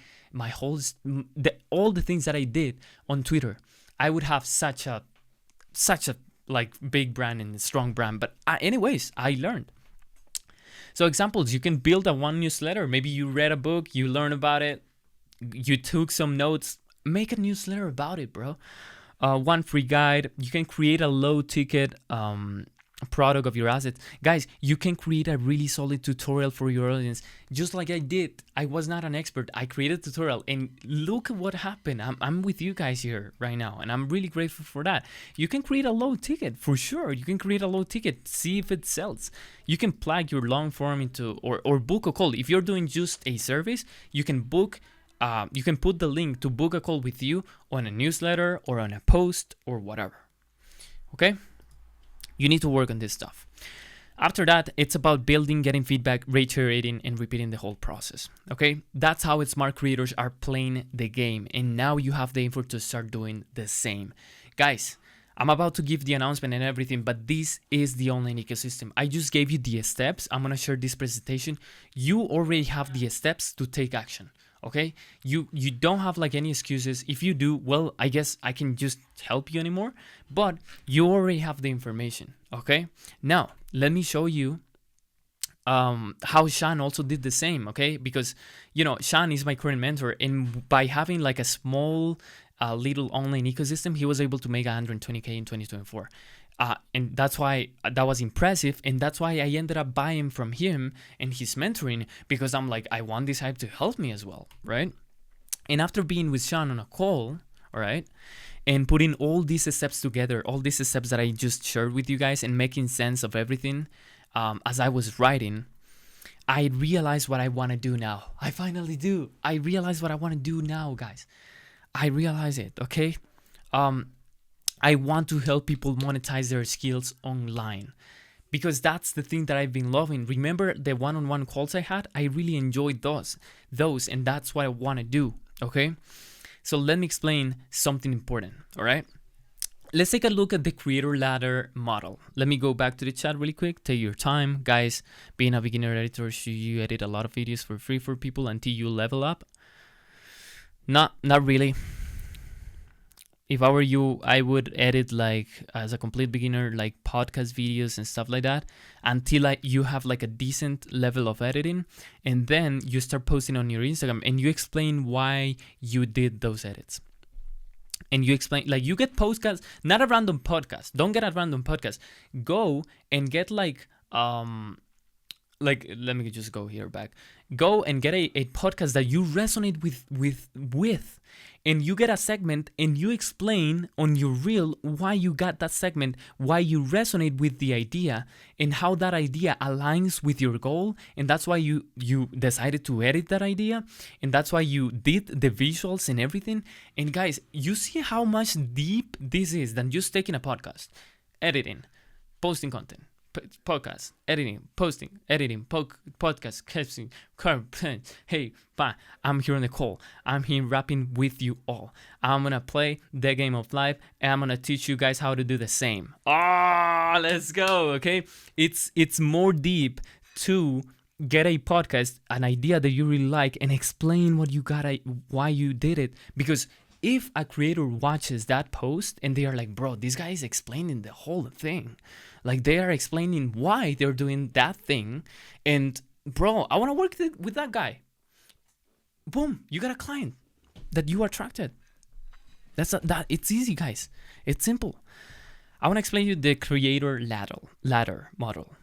all the things that I did on Twitter. I would have such a like big brand and strong brand. But anyways, I learned. So examples, you can build a one newsletter. Maybe you read a book, you learn about it, you took some notes, make a newsletter about it, bro. One free guide. You can create a low ticket product of your asset. Guys, you can create a really solid tutorial for your audience, just like I did. I was not an expert. I created a tutorial, and look at what happened. I'm with you guys here right now, and I'm really grateful for that. You can create a low ticket for sure. You can create a low ticket, see if it sells. You can plug your long form into or book a call. If you're doing just a service, you can book. You can put the link to book a call with you on a newsletter or on a post or whatever. Okay? You need to work on this stuff. After that, it's about building, getting feedback, reiterating, and repeating the whole process. Okay? That's how smart creators are playing the game. And now you have the info to start doing the same. Guys, I'm about to give the announcement and everything, but this is the online ecosystem. I just gave you the steps. I'm going to share this presentation. You already have the steps to take action. Okay, you don't have like any excuses. If you do, well, I guess I can just help you anymore, but you already have the information. Okay, now let me show you how Sean also did the same. Okay, because Sean is my current mentor, and by having like a small little online ecosystem, he was able to make 120K in 2024. And that's why that was impressive, and that's why I ended up buying from him and his mentoring, because I'm like, I want this hype to help me as well, right? And after being with Sean on a call, all right, and putting all these steps together, all these steps that I just shared with you guys, and making sense of everything as I was writing, I realized what I want to do now. I finally do. I realize what I want to do now, guys. I realize it, okay? I want to help people monetize their skills online, because that's the thing that I've been loving. Remember the one-on-one calls I had? I really enjoyed those, and that's what I want to do, okay? So let me explain something important, all right? Let's take a look at the creator ladder model. Let me go back to the chat really quick. Take your time. Guys, being a beginner editor, you edit a lot of videos for free for people until you level up? Not really. If I were you, I would edit like as a complete beginner, like podcast videos and stuff like that, until you have like a decent level of editing, and then you start posting on your Instagram and you explain why you did those edits. And you explain, like, you get podcasts, not a random podcast. Don't get a random podcast. Go and get like let me just go here back. Go and get a podcast that you resonate with, and you get a segment and you explain on your reel why you got that segment, why you resonate with the idea, and how that idea aligns with your goal, and that's why you decided to edit that idea, and that's why you did the visuals and everything. And guys, you see how much deep this is than just taking a podcast, editing, posting content. Podcast, editing, posting, editing, podcast, casting, hey, bye. I'm here on the call. I'm here rapping with you all. I'm gonna play the game of life, and I'm gonna teach you guys how to do the same. Let's go. Okay, it's more deep to get a podcast, an idea that you really like, and explain what you got, why you did it. Because if a creator watches that post and they are like, bro, this guy is explaining the whole thing. Like, they are explaining why they're doing that thing. And bro, I want to work with that guy. Boom, you got a client that you attracted. It's easy, guys. It's simple. I want to explain you the creator ladder model.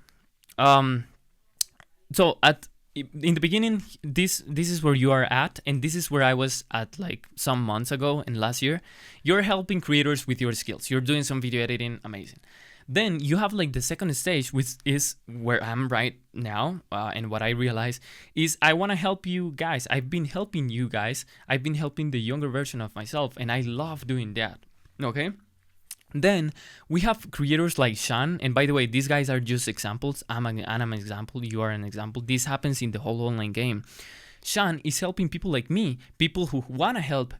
So in the beginning, this is where you are at, and this is where I was at like some months ago and last year. You're helping creators with your skills. You're doing some video editing, amazing. Then you have like the second stage, which is where I'm right now, and what I realize is I want to help you guys. I've been helping you guys. I've been helping the younger version of myself, and I love doing that. Okay? Then we have creators like Sean, and by the way, these guys are just examples. I'm an example. You are an example. This happens in the whole online game. Sean is helping people like me, people who want to help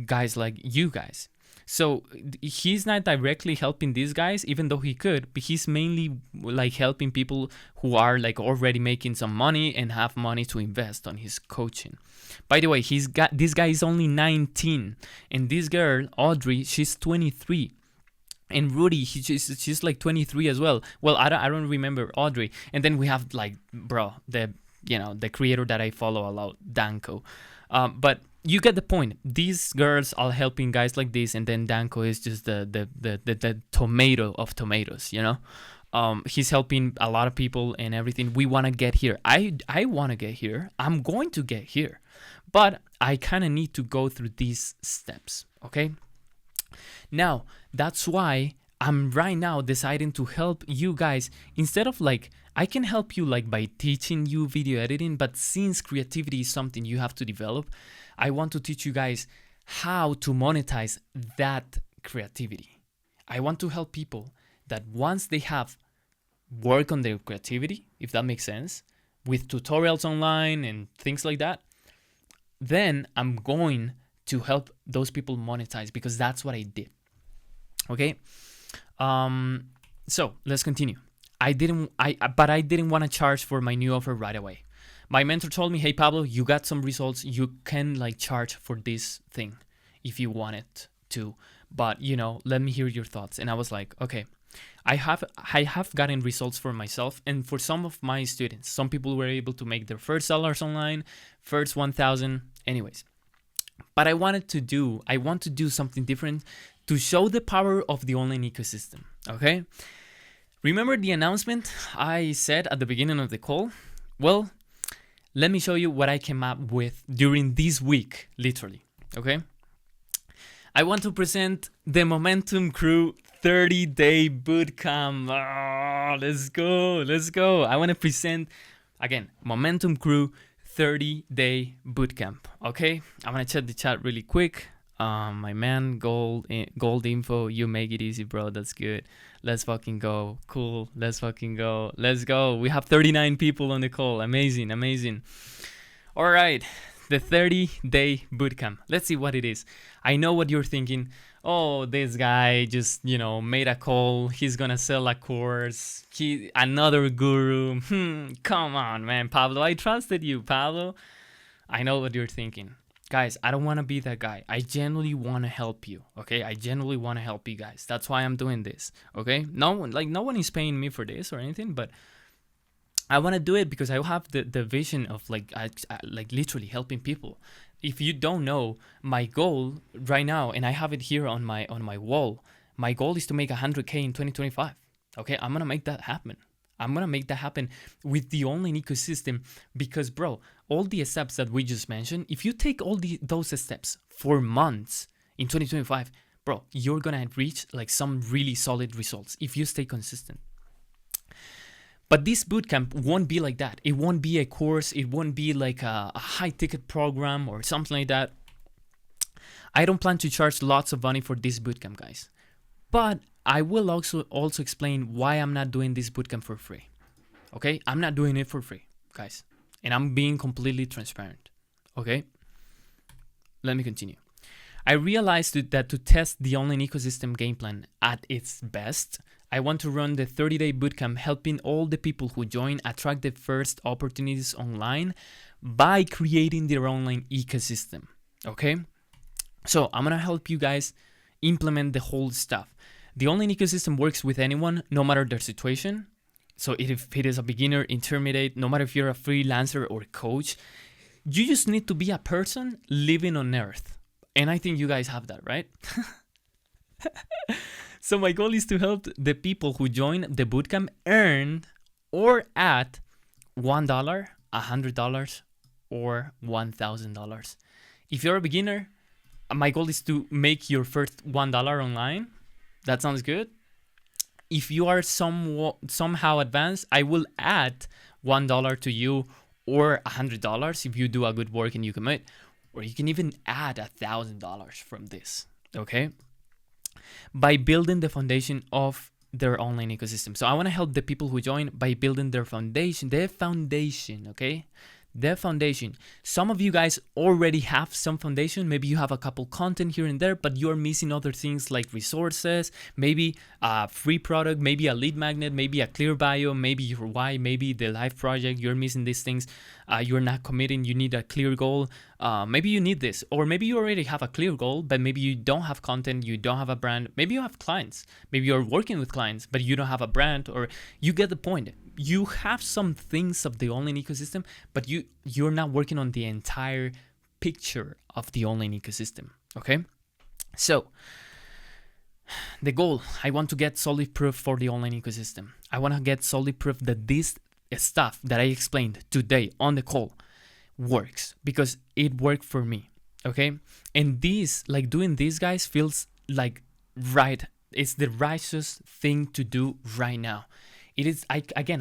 guys like you guys. So he's not directly helping these guys, even though he could, but he's mainly like helping people who are like already making some money and have money to invest on his coaching. By the way, this guy is only 19, and this girl, Audrey, she's 23. And Rudy, she's like 23 as well. Well, I don't remember Audrey. And then we have like, bro, the creator that I follow a lot, Danko. But you get the point. These girls are helping guys like this, and then Danko is just the tomato of tomatoes, you know. He's helping a lot of people and everything. We want to get here. I want to get here. I'm going to get here, but I kind of need to go through these steps. Okay. Now, that's why I'm right now deciding to help you guys. Instead of like, I can help you like by teaching you video editing, but since creativity is something you have to develop, I want to teach you guys how to monetize that creativity. I want to help people that once they have work on their creativity, if that makes sense, with tutorials online and things like that, then I'm going to help those people monetize, because that's what I did. Okay. So let's continue. I didn't want to charge for my new offer right away. My mentor told me, hey Pablo, you got some results. You can like charge for this thing if you want it to, but let me hear your thoughts. And I was like, okay, I have gotten results for myself and for some of my students. Some people were able to make their first dollars online, first 1,000, anyways. But I want to do something different to show the power of the online ecosystem, okay? Remember the announcement I said at the beginning of the call? Well, let me show you what I came up with during this week, literally, okay? I want to present the Momentum Crew 30-day bootcamp. Oh, let's go. I want to present, again, Momentum Crew 30-day bootcamp. Okay, I'm gonna check the chat really quick. My man, gold info. You make it easy, bro. That's good. Let's fucking go. Cool. Let's fucking go. Let's go. We have 39 people on the call. Amazing. All right, the 30-day bootcamp. Let's see what it is. I know what you're thinking. Oh, this guy just made a call. He's gonna sell a course. Another guru. Come on, man, Pablo. I trusted you, Pablo. I know what you're thinking. Guys, I don't want to be that guy. I genuinely want to help you, okay? I genuinely want to help you guys. That's why I'm doing this, okay? No one is paying me for this or anything, but I want to do it because I have the vision of like literally helping people. If you don't know, my goal right now, and I have it here on my wall, my goal is to make 100K in 2025. Okay, I'm gonna make that happen. I'm gonna make that happen with the online ecosystem, because bro, all the steps that we just mentioned, if you take all those steps for months in 2025, bro, you're gonna reach like some really solid results if you stay consistent. But this bootcamp won't be like that. It won't be a course. It won't be like a high ticket program or something like that. I don't plan to charge lots of money for this bootcamp, guys. But I will also explain why I'm not doing this bootcamp for free. Okay? I'm not doing it for free, guys. And I'm being completely transparent. Okay? Let me continue. I realized that to test the online ecosystem game plan at its best, I want to run the 30-day bootcamp, helping all the people who join attract the first opportunities online by creating their online ecosystem. Okay? So I'm gonna help you guys implement the whole stuff. The online ecosystem works with anyone, no matter their situation. So if it is a beginner, intermediate, no matter if you're a freelancer or coach, you just need to be a person living on Earth. And I think you guys have that, right? So my goal is to help the people who join the bootcamp earn or at $1, $100, or $1,000. If you're a beginner, my goal is to make your first $1 online. That sounds good. If you are somehow advanced, I will add $1 to you, or $100 if you do a good work and you commit, or you can even add $1,000 from this. Okay? By building the foundation of their online ecosystem. So I want to help the people who join by building their foundation, okay? the foundation. Some of you guys already have some foundation. Maybe you have a couple content here and there, but you're missing other things like resources, maybe a free product, maybe a lead magnet, maybe a clear bio, maybe your why, maybe the live project. You're missing these things. You're not committing. You need a clear goal. Maybe you need this, or maybe you already have a clear goal, but maybe you don't have content, you don't have a brand. Maybe you have clients. Maybe you're working with clients, but you don't have a brand, or you get the point. You have some things of the online ecosystem, but you're not working on the entire picture of the online ecosystem. Okay, so the goal, I want to get solid proof for the online ecosystem. I want to get solid proof that this stuff that I explained today on the call works, because it worked for me. Okay, and this, like doing this, guys, feels like right. It's the righteous thing to do right now. It is, I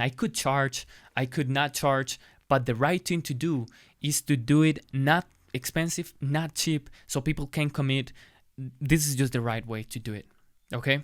could charge, I could not charge, but the right thing to do is to do it not expensive, not cheap, so people can commit. This is just the right way to do it, okay?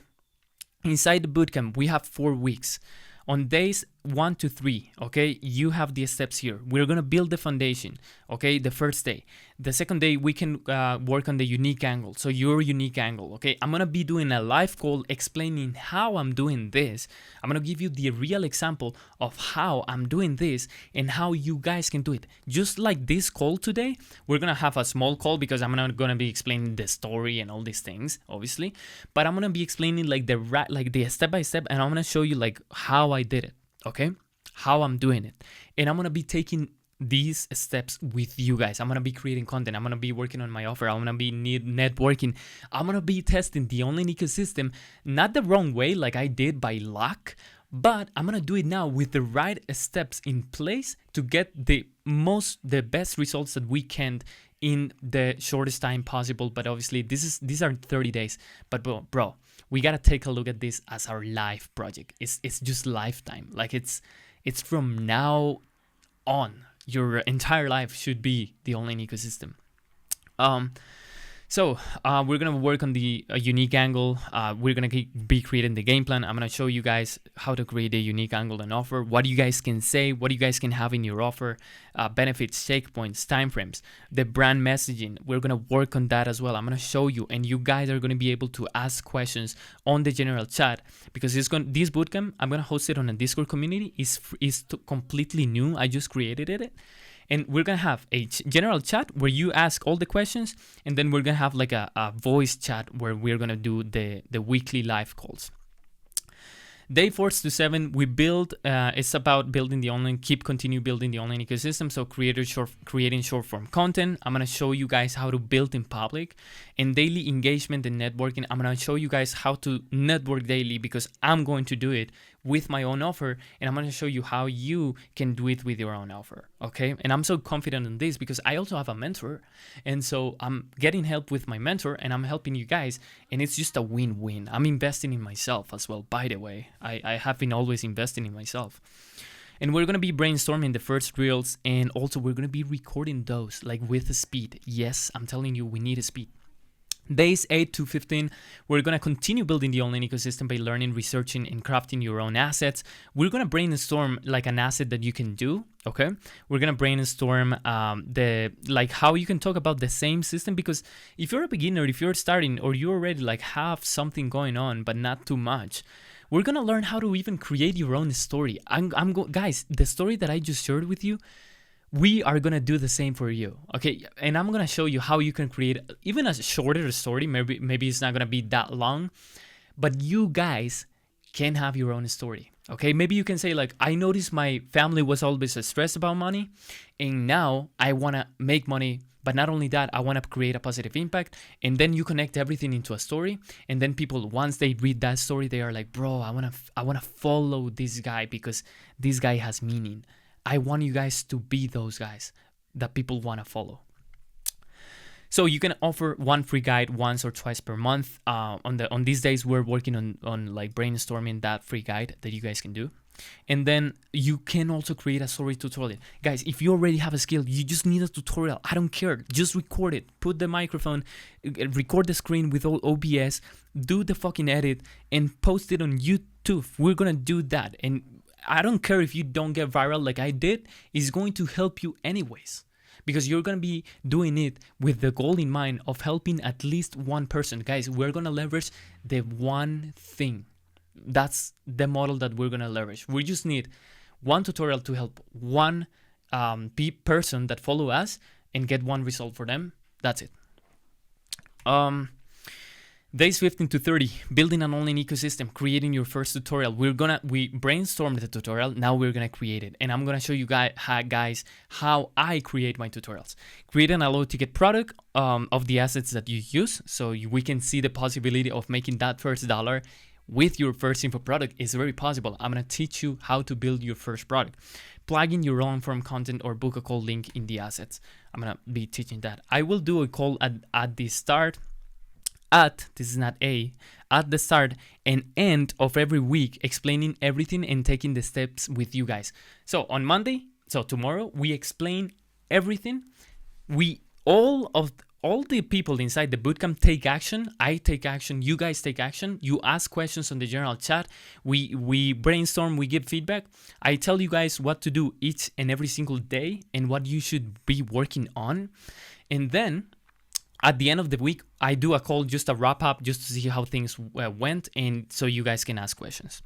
Inside the bootcamp, we have 4 weeks. On days 1 to 3, okay, you have the steps here. We're gonna build the foundation, okay, the first day. The second day, we can work on the unique angle, so your unique angle, okay? I'm gonna be doing a live call explaining how I'm doing this. I'm gonna give you the real example of how I'm doing this and how you guys can do it. Just like this call today, we're gonna have a small call because I'm not gonna be explaining the story and all these things, obviously, but I'm gonna be explaining like the step by step, and I'm gonna show you like how I did it. Okay, how I'm doing it, and I'm gonna be taking these steps with you guys. I'm gonna be creating content. I'm gonna be working on my offer. I'm gonna be networking. I'm gonna be testing the online ecosystem, not the wrong way like I did by luck, but I'm gonna do it now with the right steps in place to get the best results that we can in the shortest time possible. But obviously these are 30 days. But bro, we gotta take a look at this as our life project. It's just lifetime. Like it's from now on. Your entire life should be the online ecosystem. So we're gonna work on the unique angle. We're gonna be creating the game plan. I'm gonna show you guys how to create a unique angle and offer, what you guys can say, what you guys can have in your offer, benefits, take points, timeframes, the brand messaging. We're gonna work on that as well. I'm gonna show you, and you guys are gonna be able to ask questions on the general chat, because this bootcamp, I'm gonna host it on a Discord community. Is completely new. I just created it. And we're going to have a general chat where you ask all the questions. And then we're going to have like a voice chat where we're going to do the weekly live calls. Day 4 to 7, we build, it's about building the online, continue building the online ecosystem. So creating short form content. I'm going to show you guys how to build in public, and daily engagement and networking. I'm going to show you guys how to network daily, because I'm going to do it with my own offer, and I'm going to show you how you can do it with your own offer. Okay. And I'm so confident in this because I also have a mentor. And so I'm getting help with my mentor, and I'm helping you guys, and it's just a win-win. I'm investing in myself as well, by the way. I have been always investing in myself. And we're going to be brainstorming the first reels, and also we're going to be recording those like with the speed. Yes, I'm telling you, we need a speed. Days 8 to 15, we're going to continue building the online ecosystem by learning, researching, and crafting your own assets. We're going to brainstorm like an asset that you can do, okay? We're going to brainstorm how you can talk about the same system, because if you're a beginner, if you're starting, or you already like have something going on, but not too much, we're going to learn how to even create your own story. Guys, the story that I just shared with you, we are going to do the same for you, okay? And I'm going to show you how you can create even a shorter story. Maybe it's not going to be that long, but you guys can have your own story, okay? Maybe you can say like, I noticed my family was always stressed about money, and now I want to make money. But not only that, I want to create a positive impact. And then you connect everything into a story. And then people, once they read that story, they are like, bro, I want to follow this guy because this guy has meaning. I want you guys to be those guys that people want to follow. So you can offer one free guide once or twice per month. On these days, we're working on like brainstorming that free guide that you guys can do. And then you can also create a story tutorial. Guys, if you already have a skill, you just need a tutorial. I don't care. Just record it. Put the microphone, record the screen with OBS, do the fucking edit, and post it on YouTube. We're going to do that. And I don't care if you don't get viral like I did, it's going to help you anyways. Because you're going to be doing it with the goal in mind of helping at least one person. Guys, we're going to leverage the one thing. That's the model that we're going to leverage. We just need one tutorial to help one person that follow us and get one result for them. That's it. Days 15 to 30, building an online ecosystem, creating your first tutorial. We brainstormed the tutorial, now we're gonna create it. And I'm gonna show you guys how I create my tutorials. Create an low ticket product of the assets that you use, so we can see the possibility of making that first dollar with your first info product is very possible. I'm gonna teach you how to build your first product. Plug in your own form content or book a call link in the assets. I'm gonna be teaching that. I will do a call at the start, at the start and end of every week, explaining everything and taking the steps with you guys. So on Monday, so tomorrow, we explain everything. All the people inside the bootcamp take action. I take action. You guys take action. You ask questions on the general chat. We brainstorm. We give feedback. I tell you guys what to do each and every single day and what you should be working on. And then at the end of the week, I do a call, just a wrap up, just to see how things went, and so you guys can ask questions.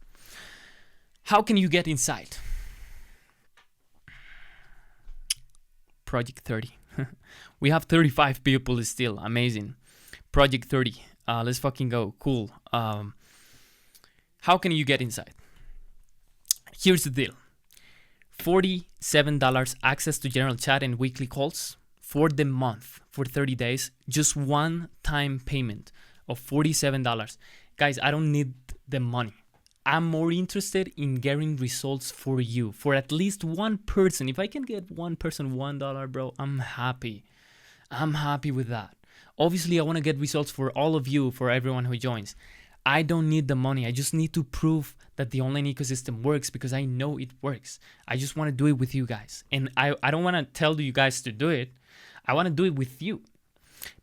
How can you get inside? Project 30. We have 35 people still. Amazing. Project 30. Let's fucking go. Cool. How can you get inside? Here's the deal. $47 access to general chat and weekly calls for the month, for 30 days, just one-time payment of $47. Guys, I don't need the money. I'm more interested in getting results for you, for at least one person. If I can get one person $1, bro, I'm happy. I'm happy with that. Obviously, I want to get results for all of you, for everyone who joins. I don't need the money. I just need to prove that the online ecosystem works because I know it works. I just want to do it with you guys. And I don't want to tell you guys to do it. I want to do it with you.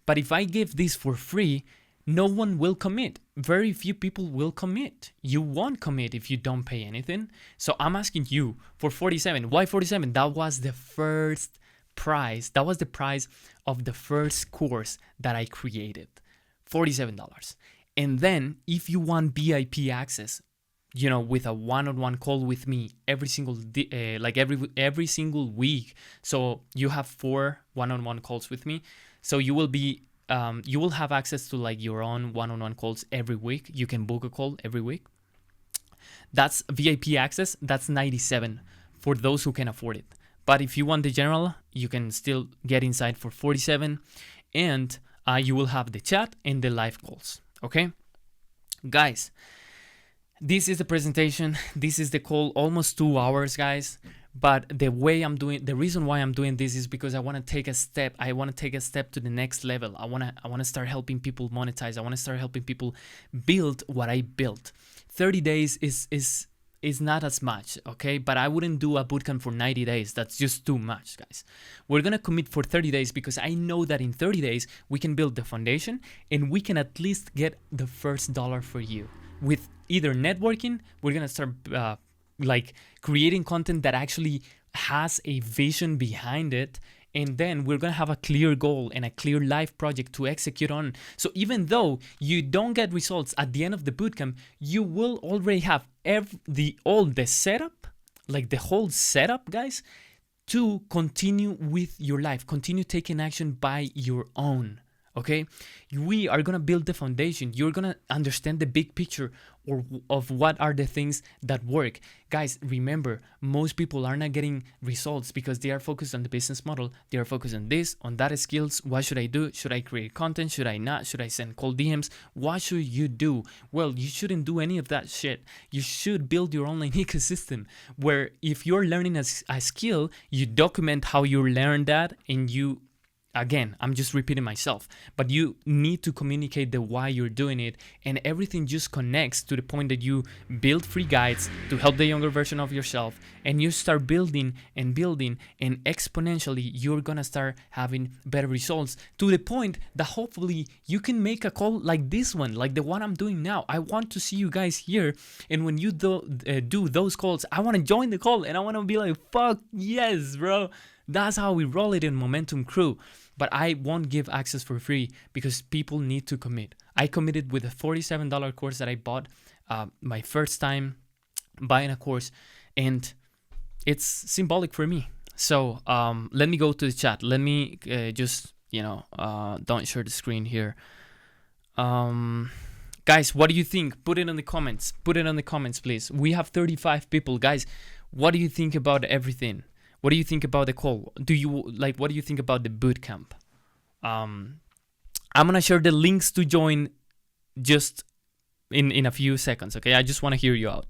But if I give this for free, no one will commit. Very few people will commit. You won't commit if you don't pay anything. So I'm asking you for 47. Why 47? That was the first price. That was the price of the first course that I created. $47. And then if you want VIP access, you know, with a one-on-one call with me every single every single week. So you have 4 one-on-one calls with me. So you will have access to like your own one-on-one calls every week. You can book a call every week. That's VIP access. That's $97 for those who can afford it. But if you want the general, you can still get inside for $47, and you will have the chat and the live calls. Okay, guys. This is the presentation. This is the call, almost 2 hours, guys. But the reason why I'm doing this is because I want to take a step. I want to take a step to the next level. I want to start helping people monetize. I want to start helping people build what I built. 30 days is not as much, okay? But I wouldn't do a bootcamp for 90 days. That's just too much, guys. We're going to commit for 30 days because I know that in 30 days, we can build the foundation and we can at least get the first dollar for you. With either networking, we're going to start creating content that actually has a vision behind it. And then we're going to have a clear goal and a clear life project to execute on. So even though you don't get results at the end of the bootcamp, you will already have all the setup, like the whole setup, guys, to continue with your life, continue taking action by your own. Okay, we are gonna build the foundation. You're gonna understand the big picture of what are the things that work. Guys, remember, most people are not getting results because they are focused on the business model. They are focused on this, on that skills. What should I do? Should I create content? Should I not? Should I send cold DMs? What should you do? Well, you shouldn't do any of that shit. You should build your online ecosystem where if you're learning a skill, you document how you learned that and you Again, I'm just repeating myself, but you need to communicate the why you're doing it, and everything just connects to the point that you build free guides to help the younger version of yourself, and you start building, and exponentially you're gonna start having better results, to the point that hopefully you can make a call like this one, like the one I'm doing now. I want to see you guys here, and when you do those calls, I want to join the call, and I want to be like, fuck yes, bro. That's how we roll it in Momentum Crew. But I won't give access for free because people need to commit. I committed with a $47 course that I bought, my first time buying a course, and it's symbolic for me. So let me go to the chat. Let me just, don't share the screen here. Guys, what do you think? Put it in the comments. Put it in the comments, please. We have 35 people. Guys, what do you think about everything? What do you think about the call? What do you think about the bootcamp? I'm gonna share the links to join just in a few seconds, okay? I just want to hear you out.